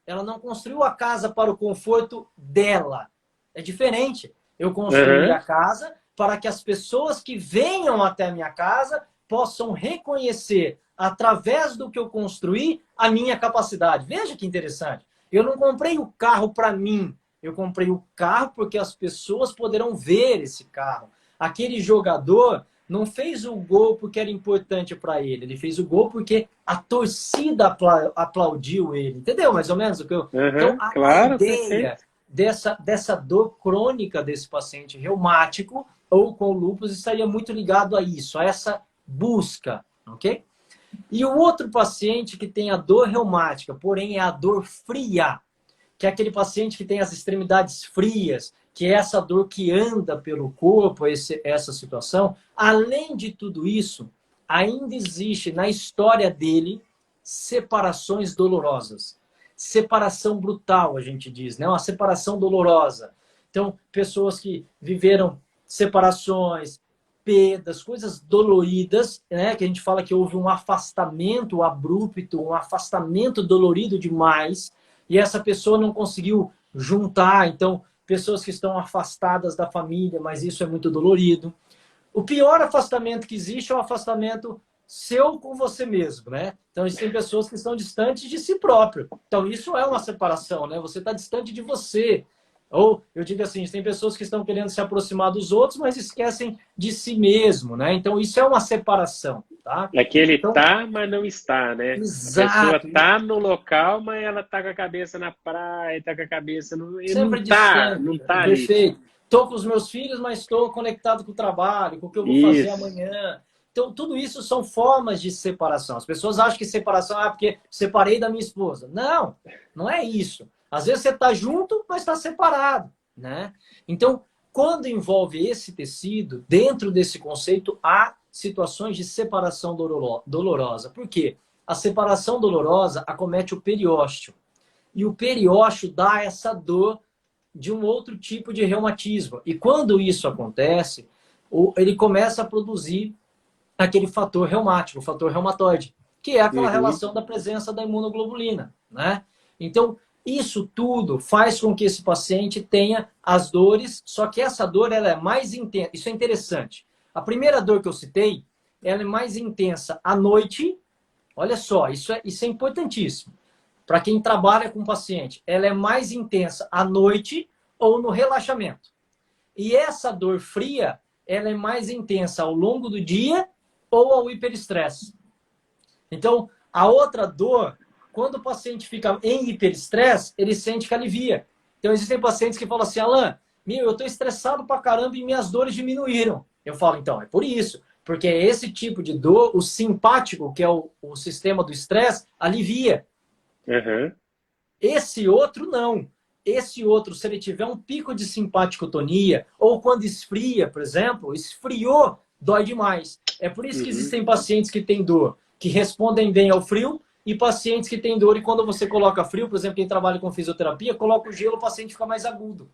Ela não construiu a casa para o conforto dela. É diferente. Eu construí a casa para que as pessoas que venham até a minha casa possam reconhecer, através do que eu construí, a minha capacidade. Veja que interessante. Eu não comprei o carro para mim. Eu comprei o carro porque as pessoas poderão ver esse carro. Aquele jogador não fez o gol porque era importante para ele. Ele fez o gol porque a torcida aplaudiu ele. Entendeu mais ou menos o que eu... Então, a ideia dessa dor crônica desse paciente reumático ou com lúpus estaria muito ligado a isso, a essa busca, ok? E o outro paciente que tem a dor reumática, porém é a dor fria, que é aquele paciente que tem as extremidades frias, que é essa dor que anda pelo corpo, essa situação. Além de tudo isso, ainda existe na história dele separações dolorosas. Separação brutal, a gente diz, né? Uma separação dolorosa. Então, pessoas que viveram separações, perdas, coisas doloridas, né? Que a gente fala que houve um afastamento abrupto, um afastamento dolorido demais, e essa pessoa não conseguiu juntar. Então, pessoas que estão afastadas da família, mas isso é muito dolorido. O pior afastamento que existe é o afastamento seu com você mesmo, né? Então, existem pessoas que estão distantes de si próprio. Então, isso é uma separação, né? Você está distante de você. Ou, eu digo assim, tem pessoas que estão querendo se aproximar dos outros, mas esquecem de si mesmo, né? Então, isso é uma separação, tá? É que ele então, tá, mas não está, né? Exato. A pessoa tá no local, mas ela tá com a cabeça na praia, tá com a cabeça no... Sempre não tá ali. Perfeito. Estou com os meus filhos, mas estou conectado com o trabalho, com o que eu vou fazer amanhã. Então, tudo isso são formas de separação. As pessoas acham que separação é porque separei da minha esposa. Não, não é isso. Às vezes você está junto, mas está separado, né? Então, quando envolve esse tecido, dentro desse conceito, há situações de separação dolorosa. Por quê? A separação dolorosa acomete o periósteo. E o periósteo dá essa dor de um outro tipo de reumatismo. E quando isso acontece, ele começa a produzir aquele fator reumático, o fator reumatoide, que é aquela relação da presença da imunoglobulina, né? Então, isso tudo faz com que esse paciente tenha as dores, só que essa dor ela é mais intensa. Isso é interessante. A primeira dor que eu citei, ela é mais intensa à noite. Olha só, isso é importantíssimo. Para quem trabalha com o paciente, ela é mais intensa à noite ou no relaxamento. E essa dor fria, ela é mais intensa ao longo do dia ou ao hiperestresse. Então, a outra dor, quando o paciente fica em hiperestresse, ele sente que alivia. Então, existem pacientes que falam assim, Alan, eu estou estressado pra caramba e minhas dores diminuíram. Eu falo, então, é por isso. Porque esse tipo de dor, o simpático, que é o sistema do estresse, alivia. Esse outro, não. esse outro, se ele tiver um pico de simpaticotonia, ou quando esfria, por exemplo, esfriou, dói demais. É por isso que existem pacientes que têm dor, que respondem bem ao frio, e pacientes que têm dor, e quando você coloca frio, por exemplo, quem trabalha com fisioterapia, coloca o gelo, o paciente fica mais agudo.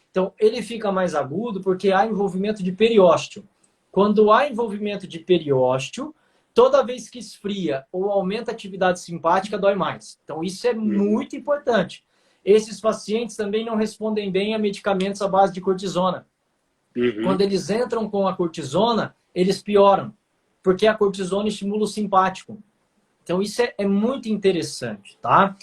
Então, ele fica mais agudo porque há envolvimento de periósteo. Quando há envolvimento de periósteo, toda vez que esfria ou aumenta a atividade simpática, dói mais. Então, isso é muito importante. Esses pacientes também não respondem bem a medicamentos à base de cortisona. Quando eles entram com a cortisona, eles pioram, porque a cortisona estimula o simpático. Então, isso é muito interessante, tá?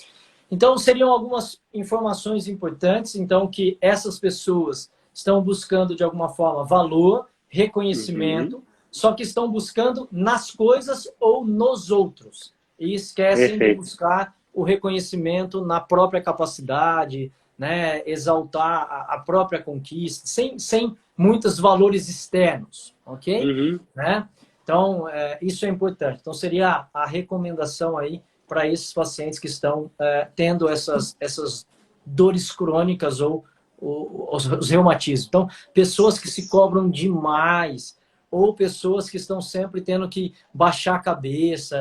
Então, seriam algumas informações importantes, então, que essas pessoas estão buscando, de alguma forma, valor, reconhecimento, só que estão buscando nas coisas ou nos outros. E esquecem de buscar o reconhecimento na própria capacidade, né? Exaltar a própria conquista, sem muitos valores externos, ok? Né? Então, isso é importante. Então, seria a recomendação aí para esses pacientes que estão tendo essas dores crônicas ou os reumatismos. Então, pessoas que se cobram demais, ou pessoas que estão sempre tendo que baixar a cabeça,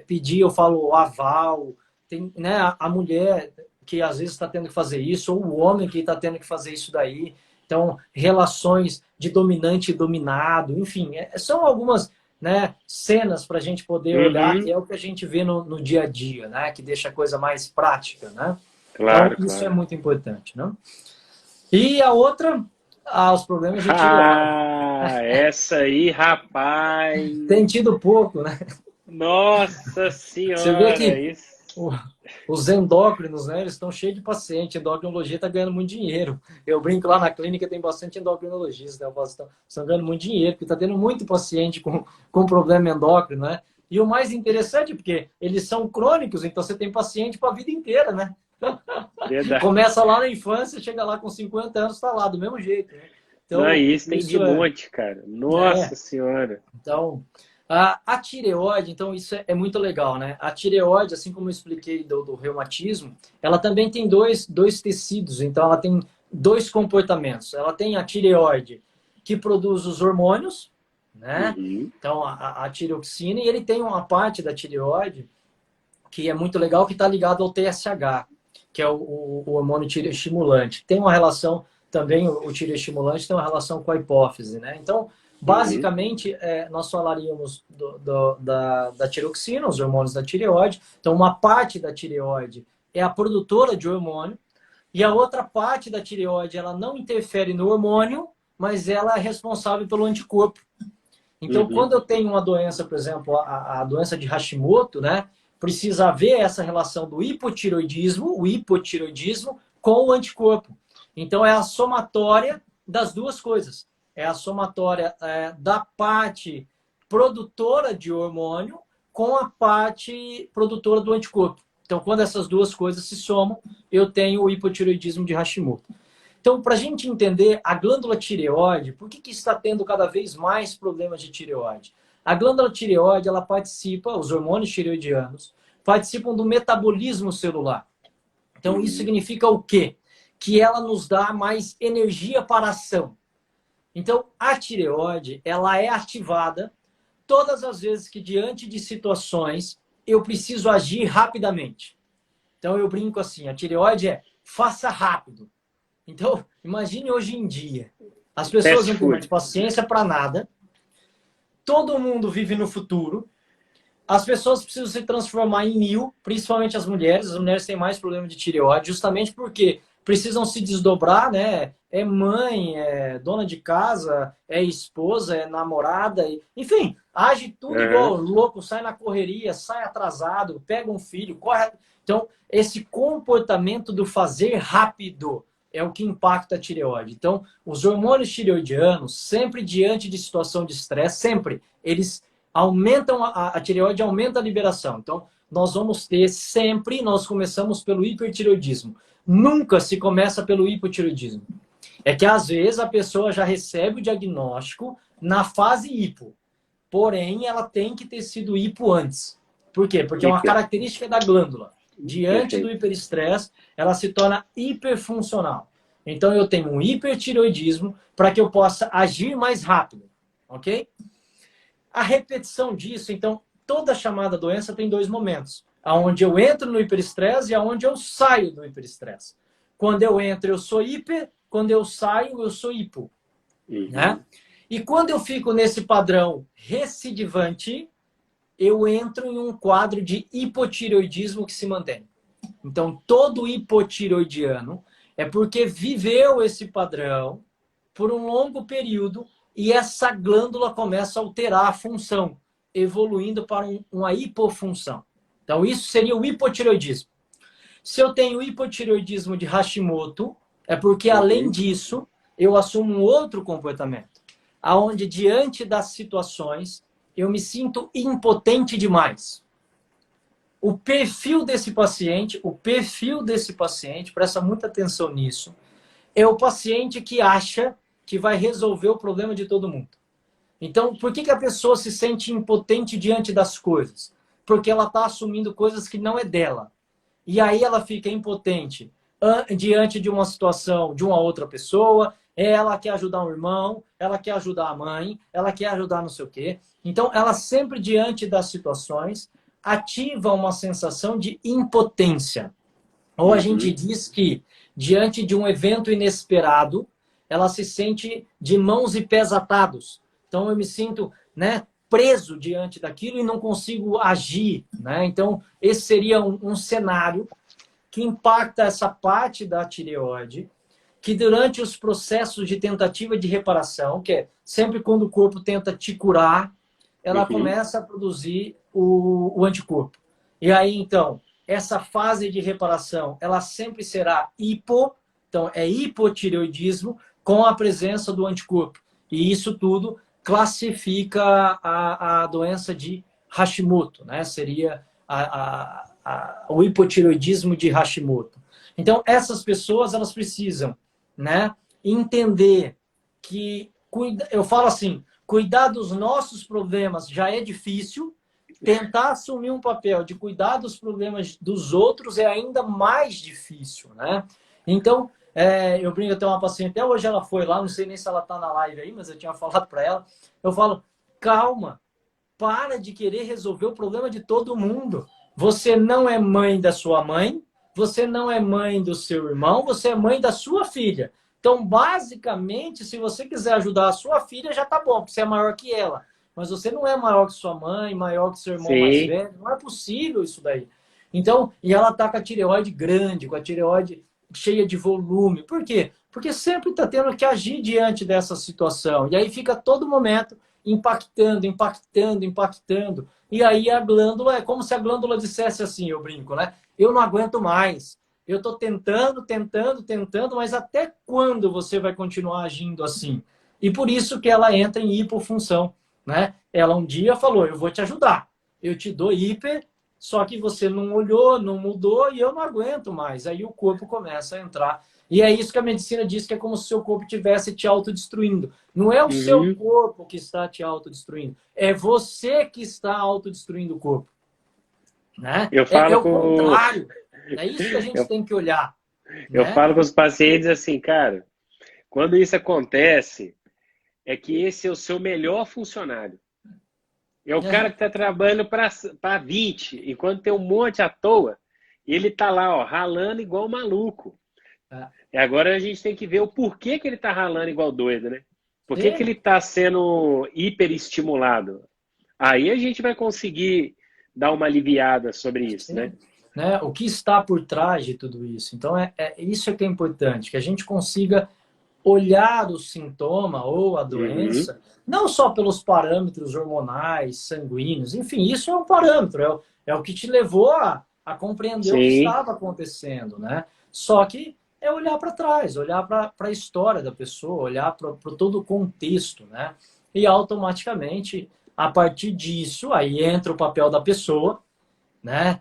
pedir, eu falo, aval. Tem, né, a mulher que às vezes está tendo que fazer isso, ou o homem que está tendo que fazer isso daí. Então, relações de dominante e dominado, enfim, são algumas, né, cenas para a gente poder olhar, que é o que a gente vê no dia a dia, né, que deixa a coisa mais prática, né? Claro, então, isso claro. é muito importante, né? E a outra, os problemas de tireoide. Essa aí, rapaz! Tem tido pouco, né? Nossa Você vê Senhora! que Isso. os endócrinos, né, eles estão cheios de paciente. Endocrinologia está ganhando muito dinheiro. Eu brinco lá na clínica, tem bastante endocrinologista, né? Estão ganhando muito dinheiro, porque está tendo muito paciente com problema endócrino, né? E o mais interessante é porque eles são crônicos, então você tem paciente para a vida inteira, né? Verdade. Começa lá na infância, chega lá com 50 anos, está lá do mesmo jeito, né? Então, não, isso tem de monte, cara. Nossa Senhora! Então, a tireoide, então isso é muito legal, né? A tireoide, assim como eu expliquei do reumatismo, ela também tem dois tecidos, então ela tem dois comportamentos. Ela tem a tireoide que produz os hormônios, né? Então, a tireoxina, e ele tem uma parte da tireoide que é muito legal, que está ligado ao TSH, que é o hormônio tireoestimulante. Tem uma relação também, o tireoestimulante tem uma relação com a hipófise, né? Então, basicamente, nós falaríamos da tireoxina, os hormônios da tireoide. Então, uma parte da tireoide é a produtora de hormônio, e a outra parte da tireoide, ela não interfere no hormônio, mas ela é responsável pelo anticorpo. Então, quando eu tenho uma doença, por exemplo, a doença de Hashimoto, né? Precisa haver essa relação do hipotireoidismo, o hipotireoidismo, com o anticorpo. Então, é a somatória das duas coisas. É a somatória da parte produtora de hormônio com a parte produtora do anticorpo. Então, quando essas duas coisas se somam, eu tenho o hipotireoidismo de Hashimoto. Então, para a gente entender a glândula tireoide, por que está tendo cada vez mais problemas de tireoide? A glândula tireoide, ela participa, os hormônios tireoidianos, participam do metabolismo celular. Então, isso significa o quê? Que ela nos dá mais energia para a ação. Então, a tireoide, ela é ativada todas as vezes que, diante de situações, eu preciso agir rapidamente. Então, eu brinco assim, a tireoide faça rápido. Então, imagine hoje em dia, as pessoas não têm mais paciência para nada, todo mundo vive no futuro, as pessoas precisam se transformar em 1000, principalmente as mulheres têm mais problema de tireoide, justamente porque precisam se desdobrar, né? É mãe, é dona de casa, é esposa, é namorada, enfim, age tudo igual louco, sai na correria, sai atrasado, pega um filho, corre. Então, esse comportamento do fazer rápido é o que impacta a tireoide. Então, os hormônios tireoidianos, sempre diante de situação de estresse, sempre, eles aumentam, a tireoide aumenta a liberação. Então, nós vamos ter sempre, nós começamos pelo hipertireoidismo. Nunca se começa pelo hipotireoidismo. É que, às vezes, a pessoa já recebe o diagnóstico na fase hipo. Porém, ela tem que ter sido hipo antes. Por quê? Porque é uma característica da glândula. diante do hiperestresse, ela se torna hiperfuncional. Então, eu tenho um hipertireoidismo para que eu possa agir mais rápido, ok? A repetição disso, então, toda chamada doença tem dois momentos. Aonde eu entro no hiperestresse e aonde eu saio do hiperestresse. Quando eu entro, eu sou hiper. Quando eu saio, eu sou hipo. Né? E quando eu fico nesse padrão recidivante, eu entro em um quadro de hipotireoidismo que se mantém. Então, todo hipotireoidiano é porque viveu esse padrão por um longo período e essa glândula começa a alterar a função, evoluindo para uma hipofunção. Então, isso seria o hipotireoidismo. Se eu tenho hipotireoidismo de Hashimoto, é porque, além disso, eu assumo um outro comportamento, aonde, diante das situações, eu me sinto impotente demais. O perfil desse paciente, presta muita atenção nisso, é o paciente que acha que vai resolver o problema de todo mundo. Então, por que a pessoa se sente impotente diante das coisas? Porque ela está assumindo coisas que não é dela. E aí ela fica impotente diante de uma situação de uma outra pessoa, ela quer ajudar um irmão, ela quer ajudar a mãe, ela quer ajudar não sei o quê. Então, ela sempre, diante das situações, ativa uma sensação de impotência. Ou a gente diz que, diante de um evento inesperado, ela se sente de mãos e pés atados. Então, eu me sinto, né, preso diante daquilo e não consigo agir. Né? Então, esse seria um cenário que impacta essa parte da tireoide, que durante os processos de tentativa de reparação, que é sempre quando o corpo tenta te curar, ela começa a produzir o anticorpo. E aí, então, essa fase de reparação, ela sempre será então é hipotireoidismo com a presença do anticorpo. E isso tudo classifica a doença de Hashimoto, né? Seria o hipotireoidismo de Hashimoto. Então, essas pessoas, elas precisam, né, entender que, eu falo assim, cuidar dos nossos problemas já é difícil, tentar assumir um papel de cuidar dos problemas dos outros é ainda mais difícil, né? Então, eu brinco, eu tenho uma paciente, até hoje ela foi lá, não sei nem se ela está na live aí, mas eu tinha falado para ela, eu falo, calma, para de querer resolver o problema de todo mundo. Você não é mãe da sua mãe, você não é mãe do seu irmão, você é mãe da sua filha. Então, basicamente, se você quiser ajudar a sua filha, já tá bom, porque você é maior que ela. Mas você não é maior que sua mãe, maior que seu irmão mais velho. Não é possível isso daí. Então, e ela tá com a tireoide grande, com a tireoide cheia de volume. Por quê? Porque sempre está tendo que agir diante dessa situação. E aí fica todo momento impactando. E aí a glândula, é como se a glândula dissesse assim, eu brinco, né? Eu não aguento mais. Eu estou tentando, mas até quando você vai continuar agindo assim? E por isso que ela entra em hipofunção, né? Ela um dia falou, eu vou te ajudar. Eu te dou hiper, só que você não olhou, não mudou e eu não aguento mais. Aí o corpo começa a entrar. E é isso que a medicina diz, que é como se o seu corpo estivesse te autodestruindo. Não é o seu corpo que está te autodestruindo. É você que está autodestruindo o corpo. Né? Eu falo o contrário. É isso que a gente tem que olhar. Eu né? falo com os pacientes assim, cara, quando isso acontece, é que esse é o seu melhor funcionário. É o cara que está trabalhando para 20, enquanto tem um monte à toa, e ele está lá, ó, ralando igual maluco. E agora a gente tem que ver o porquê que ele está ralando igual doido, né? Por que ele está sendo hiperestimulado? Aí a gente vai conseguir dar uma aliviada sobre isso, né? O que está por trás de tudo isso. Então, isso é que é importante, que a gente consiga olhar o sintoma ou a doença, não só pelos parâmetros hormonais, sanguíneos, enfim, isso é um parâmetro, é o que te levou a compreender o que estava acontecendo, né? Só que é olhar para trás, olhar para a história da pessoa, olhar para todo o contexto, né? E automaticamente, a partir disso, aí entra o papel da pessoa, né?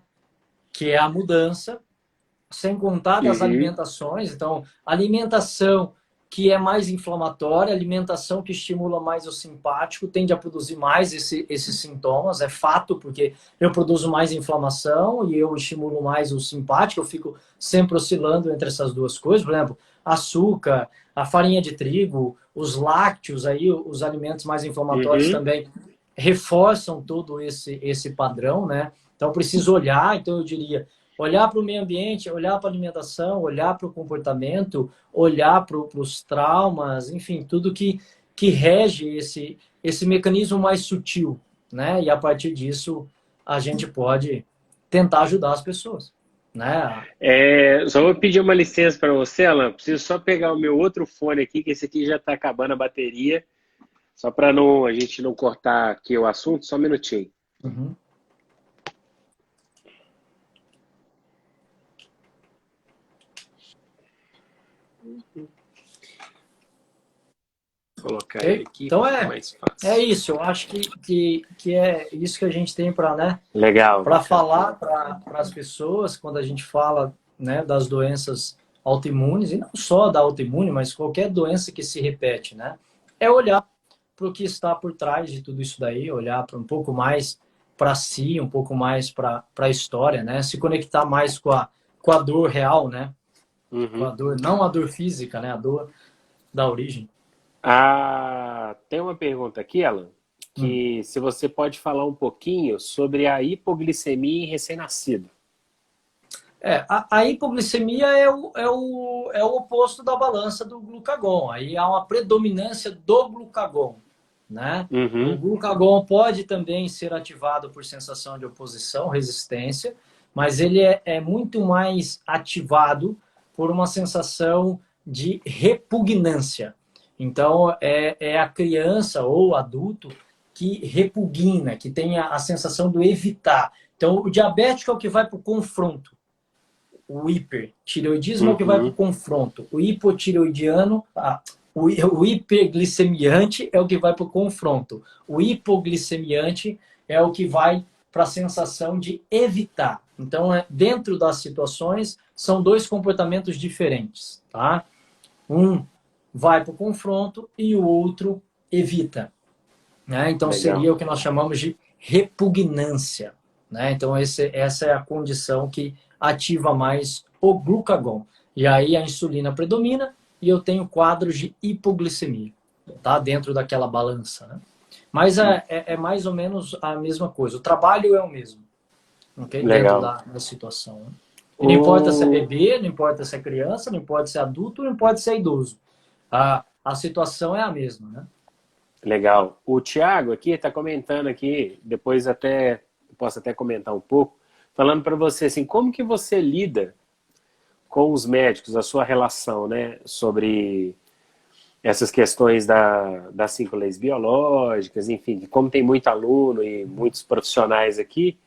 Que é a mudança, sem contar das alimentações. Então, alimentação que é mais inflamatória, alimentação que estimula mais o simpático, tende a produzir mais esses sintomas, é fato, porque eu produzo mais inflamação e eu estimulo mais o simpático, eu fico sempre oscilando entre essas duas coisas, por exemplo, açúcar, a farinha de trigo, os lácteos, aí, os alimentos mais inflamatórios também reforçam todo esse padrão, né? Então, eu preciso olhar, então eu diria, olhar para o meio ambiente, olhar para a alimentação, olhar para o comportamento, olhar para os traumas, enfim, tudo que rege esse mecanismo mais sutil, né? E a partir disso, a gente pode tentar ajudar as pessoas, né? Só vou pedir uma licença para você, Alan. Preciso só pegar o meu outro fone aqui, que esse aqui já está acabando a bateria. Só para a gente não cortar aqui o assunto, só um minutinho. Uhum. Colocar ele aqui, então mais fácil. É isso, eu acho que é isso que a gente tem para, né, legal, para falar para as pessoas quando a gente fala, né, das doenças autoimunes, e não só da autoimune, mas qualquer doença que se repete, né? É olhar para o que está por trás de tudo isso daí, olhar para um pouco mais para si, um pouco mais para a história, né? Se conectar mais com a dor real, né? Com a dor, não a dor física, né? A dor da origem. Tem uma pergunta aqui, Alan, que se você pode falar um pouquinho sobre a hipoglicemia em recém-nascido. A hipoglicemia é o oposto da balança do glucagon. Aí há uma predominância do glucagon, né? O glucagon pode também ser ativado por sensação de oposição, resistência, mas ele é muito mais ativado por uma sensação de repugnância. Então, é a criança ou adulto que repugna, que tem a sensação do evitar. Então, o diabético é o que vai para o confronto. O hipertireoidismo é o que vai para o confronto. O hipotireoidiano, o hiperglicemiante é o que vai para o confronto. O hipoglicemiante é o que vai para a sensação de evitar. Então, dentro das situações, são dois comportamentos diferentes, tá? Um vai para o confronto e o outro evita, né? Então, Legal. seria o que nós chamamos de repugnância, né? Então, essa é a condição que ativa mais o glucagon. E aí a insulina predomina e eu tenho quadros de hipoglicemia, tá? Dentro daquela balança, né? Mas é mais ou menos a mesma coisa. O trabalho é o mesmo, okay? Dentro da situação, né? E não importa se é bebê, não importa se é criança, não importa se é adulto, não importa se é idoso. A situação é a mesma, né? Legal. O Thiago aqui está comentando aqui, depois posso até comentar um pouco, falando para você assim, como que você lida com os médicos, a sua relação, né, sobre essas questões das 5 leis biológicas, enfim, como tem muito aluno e muitos profissionais aqui,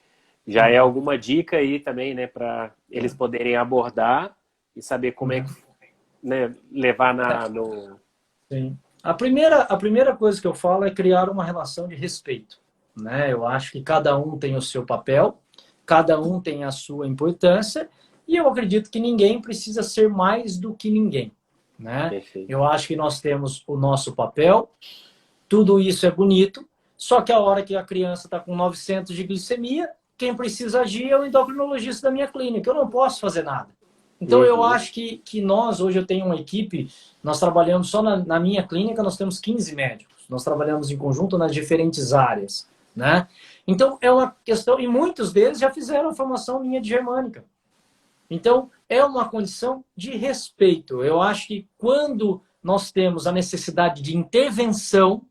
já é alguma dica aí também, né, para eles poderem abordar e saber como é que, né, levar no... Sim. A primeira coisa que eu falo é criar uma relação de respeito, né? Eu acho que cada um tem o seu papel, cada um tem a sua importância e eu acredito que ninguém precisa ser mais do que ninguém, né? Perfeito. Eu acho que nós temos o nosso papel, tudo isso é bonito, só que a hora que a criança está com 900 de glicemia, quem precisa agir é o endocrinologista da minha clínica, eu não posso fazer nada. Então, eu acho que nós, hoje eu tenho uma equipe, nós trabalhamos só na minha clínica, nós temos 15 médicos. Nós trabalhamos em conjunto nas diferentes áreas, né? Então, é uma questão, e muitos deles já fizeram a formação minha de germânica. Então, é uma condição de respeito. Eu acho que quando nós temos a necessidade de intervenção,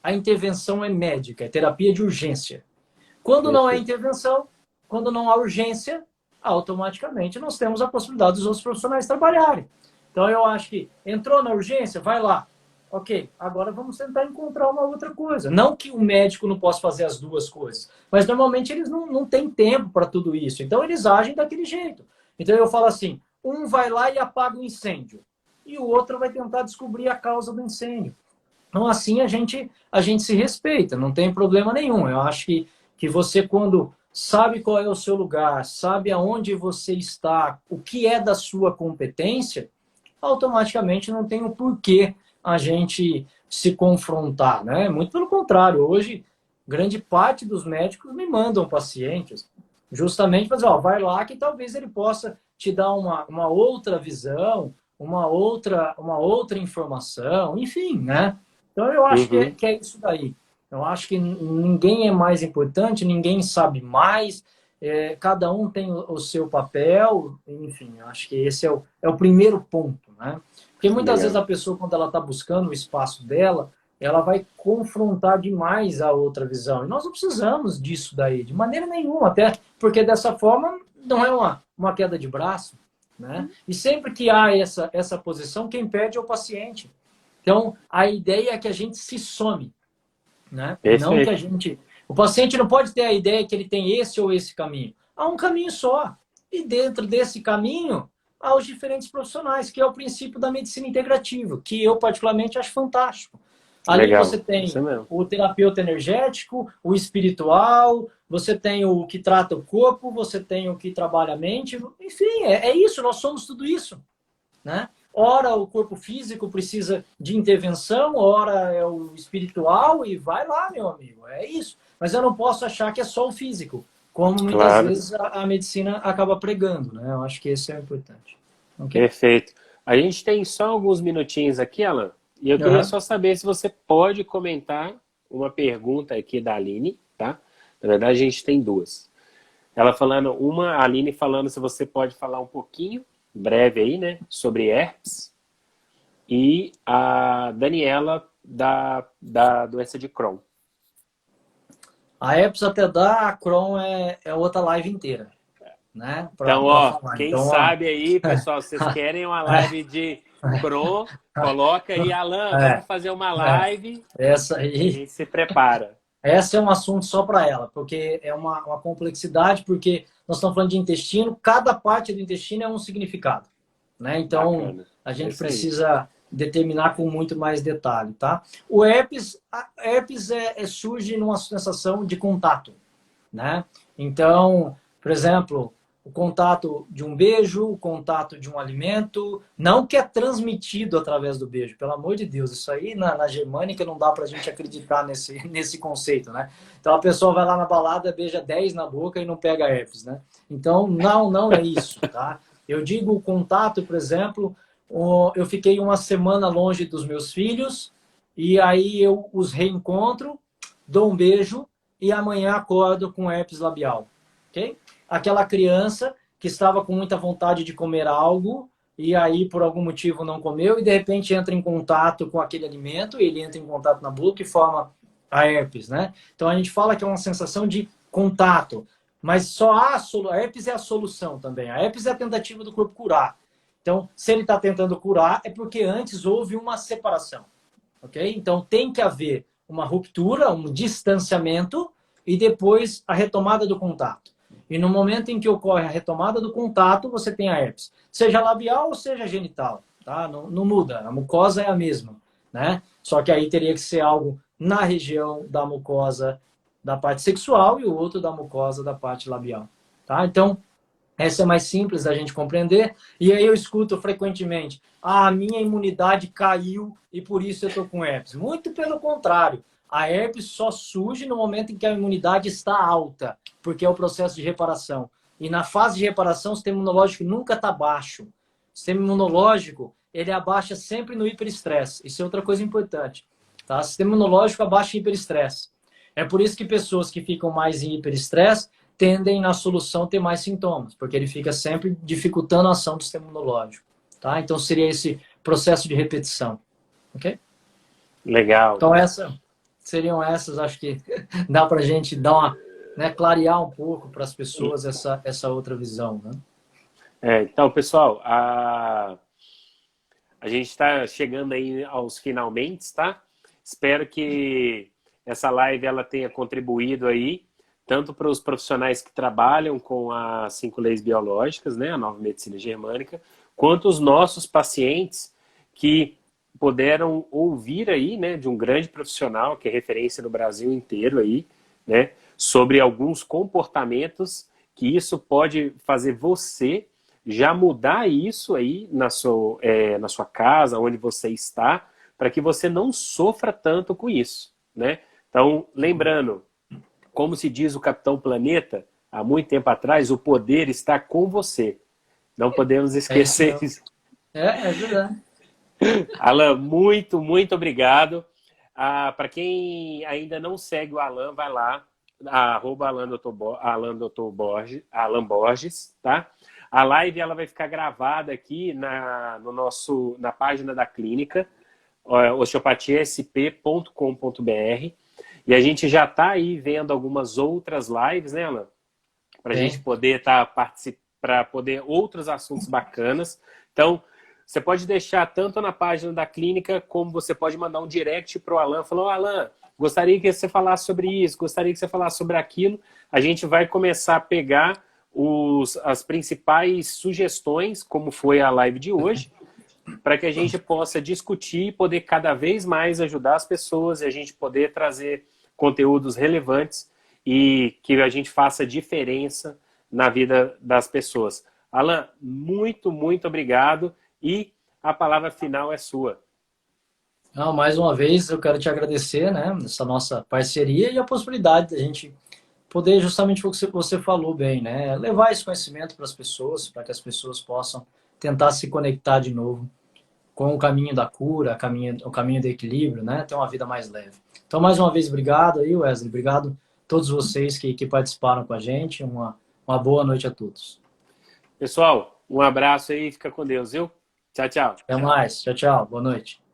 a intervenção é médica, é terapia de urgência. Quando não é intervenção, quando não há urgência, automaticamente nós temos a possibilidade dos outros profissionais trabalharem. Então, eu acho que entrou na urgência, vai lá. Ok, agora vamos tentar encontrar uma outra coisa. Não que o médico não possa fazer as duas coisas, mas normalmente eles não têm tempo para tudo isso. Então, eles agem daquele jeito. Então, eu falo assim, um vai lá e apaga o incêndio, e o outro vai tentar descobrir a causa do incêndio. Então, assim, a gente se respeita, não tem problema nenhum. Eu acho que você, quando sabe qual é o seu lugar, sabe aonde você está, o que é da sua competência, automaticamente não tem o porquê a gente se confrontar, né? Muito pelo contrário, hoje grande parte dos médicos me mandam pacientes justamente para dizer, ó, vai lá que talvez ele possa te dar uma outra visão, uma outra informação, enfim, né? Então eu acho Uhum. que é isso daí. Eu acho que ninguém é mais importante, ninguém sabe mais, cada um tem o seu papel, enfim, eu acho que esse é o primeiro ponto, né? Porque muitas vezes Legal. a pessoa, quando ela está buscando o espaço dela, ela vai confrontar demais a outra visão. E nós não precisamos disso daí, de maneira nenhuma, até porque dessa forma não é uma queda de braço, né? E sempre que há essa posição, quem perde é o paciente. Então, a ideia é que a gente se some, né? E não que a Perfeito. gente... O paciente não pode ter a ideia que ele tem esse ou esse caminho. Há um caminho só. E dentro desse caminho, há os diferentes profissionais, que é o princípio da medicina integrativa, que eu particularmente acho fantástico. Ali você Legal. tem Isso mesmo. o terapeuta energético, o espiritual, você tem o que trata o corpo, você tem o que trabalha a mente. Enfim, é isso, nós somos tudo isso, né? Ora o corpo físico precisa de intervenção, ora é o espiritual e vai lá, meu amigo, é isso. Mas eu não posso achar que é só o físico, como muitas Claro. vezes a medicina acaba pregando, né? Eu acho que esse é o importante. Ok? Perfeito. A gente tem só alguns minutinhos aqui, Alan, e eu queria Uhum. só saber se você pode comentar uma pergunta aqui da Aline, tá? Na verdade, a gente tem duas. Ela falando, a Aline falando se você pode falar um pouquinho, breve aí, né, sobre herpes, e a Daniela da doença de Crohn. A herpes até dá, a Crohn é outra live inteira, né? Então, Pra ó, falar. quem Então, ó, sabe aí, pessoal, vocês querem uma live de Crohn, coloca aí, Alan, é, vamos fazer uma é, live, essa a aí. gente se prepara. Esse é um assunto só para ela, porque é uma complexidade, porque nós estamos falando de intestino, cada parte do intestino é um significado, né? Então, Bacana. a É gente isso aí. precisa determinar com muito mais detalhe, tá? A herpes surge numa sensação de contato, né? Então, por exemplo, o contato de um beijo, o contato de um alimento, não que é transmitido através do beijo, pelo amor de Deus, isso aí na germânica não dá pra gente acreditar nesse conceito, né? Então a pessoa vai lá na balada, beija 10 na boca e não pega herpes, né? Então, não é isso, tá? Eu digo o contato, por exemplo, eu fiquei uma semana longe dos meus filhos e aí eu os reencontro, dou um beijo e amanhã acordo com herpes labial, ok? Aquela criança que estava com muita vontade de comer algo e aí por algum motivo não comeu e de repente entra em contato com aquele alimento, ele entra em contato na boca e forma a herpes, né? Então a gente fala que é uma sensação de contato, mas só a herpes é a solução também. A herpes é a tentativa do corpo curar. Então, se ele está tentando curar, é porque antes houve uma separação, ok? Então tem que haver uma ruptura, um distanciamento e depois a retomada do contato. E no momento em que ocorre a retomada do contato, você tem a herpes, seja labial ou seja genital, tá? Não muda, a mucosa é a mesma, né? Só que aí teria que ser algo na região da mucosa da parte sexual e o outro da mucosa da parte labial, tá? Então, essa é mais simples da gente compreender. E aí eu escuto frequentemente, a minha imunidade caiu e por isso eu estou com herpes. Muito pelo contrário. A herpes só surge no momento em que a imunidade está alta, porque é o processo de reparação. E na fase de reparação, o sistema imunológico nunca está baixo. O sistema imunológico, ele abaixa sempre no hiperestresse. Isso é outra coisa importante. Tá? O sistema imunológico abaixa em hiperestresse. É por isso que pessoas que ficam mais em hiperestresse tendem na solução ter mais sintomas, porque ele fica sempre dificultando a ação do sistema imunológico, tá? Então seria esse processo de repetição, ok? Legal. Então seriam essas, acho que dá para a gente dar uma, né, clarear um pouco para as pessoas essa outra visão, né? Então, pessoal, a gente está chegando aí aos finalmente, tá? Espero que essa live ela tenha contribuído aí, tanto para os profissionais que trabalham com as 5 leis biológicas, né, a nova medicina germânica, quanto os nossos pacientes que puderam ouvir aí, né, de um grande profissional, que é referência no Brasil inteiro aí, né, sobre alguns comportamentos que isso pode fazer você já mudar isso aí na sua casa, onde você está, para que você não sofra tanto com isso, né? Então, lembrando, como se diz o Capitão Planeta, há muito tempo atrás, o poder está com você. Não podemos esquecer isso. É verdade. Alan, muito, muito obrigado. Para quem ainda não segue o Alan, vai lá, Alan Borges, tá? A live ela vai ficar gravada aqui na página da clínica, osteopatiasp.com.br, e a gente já está aí vendo algumas outras lives, né, Alan? Para a gente poder para poder outros assuntos bacanas. Então, você pode deixar tanto na página da clínica, como você pode mandar um direct para o Alan, falando, Alan, gostaria que você falasse sobre isso, gostaria que você falasse sobre aquilo. A gente vai começar a pegar as principais sugestões, como foi a live de hoje, para que a gente possa discutir e poder cada vez mais ajudar as pessoas e a gente poder trazer conteúdos relevantes e que a gente faça diferença na vida das pessoas. Alan, muito, muito obrigado e a palavra final é sua. Não, mais uma vez eu quero te agradecer, né, essa nossa parceria e a possibilidade da gente poder, justamente o que você falou bem, né, levar esse conhecimento para as pessoas, para que as pessoas possam tentar se conectar de novo com o caminho da cura, o caminho do equilíbrio, né, ter uma vida mais leve. Então, mais uma vez, obrigado aí, Wesley, obrigado a todos vocês que participaram com a gente, uma boa noite a todos. Pessoal, um abraço aí, fica com Deus, viu? Tchau, tchau. Até mais, tchau, tchau, boa noite.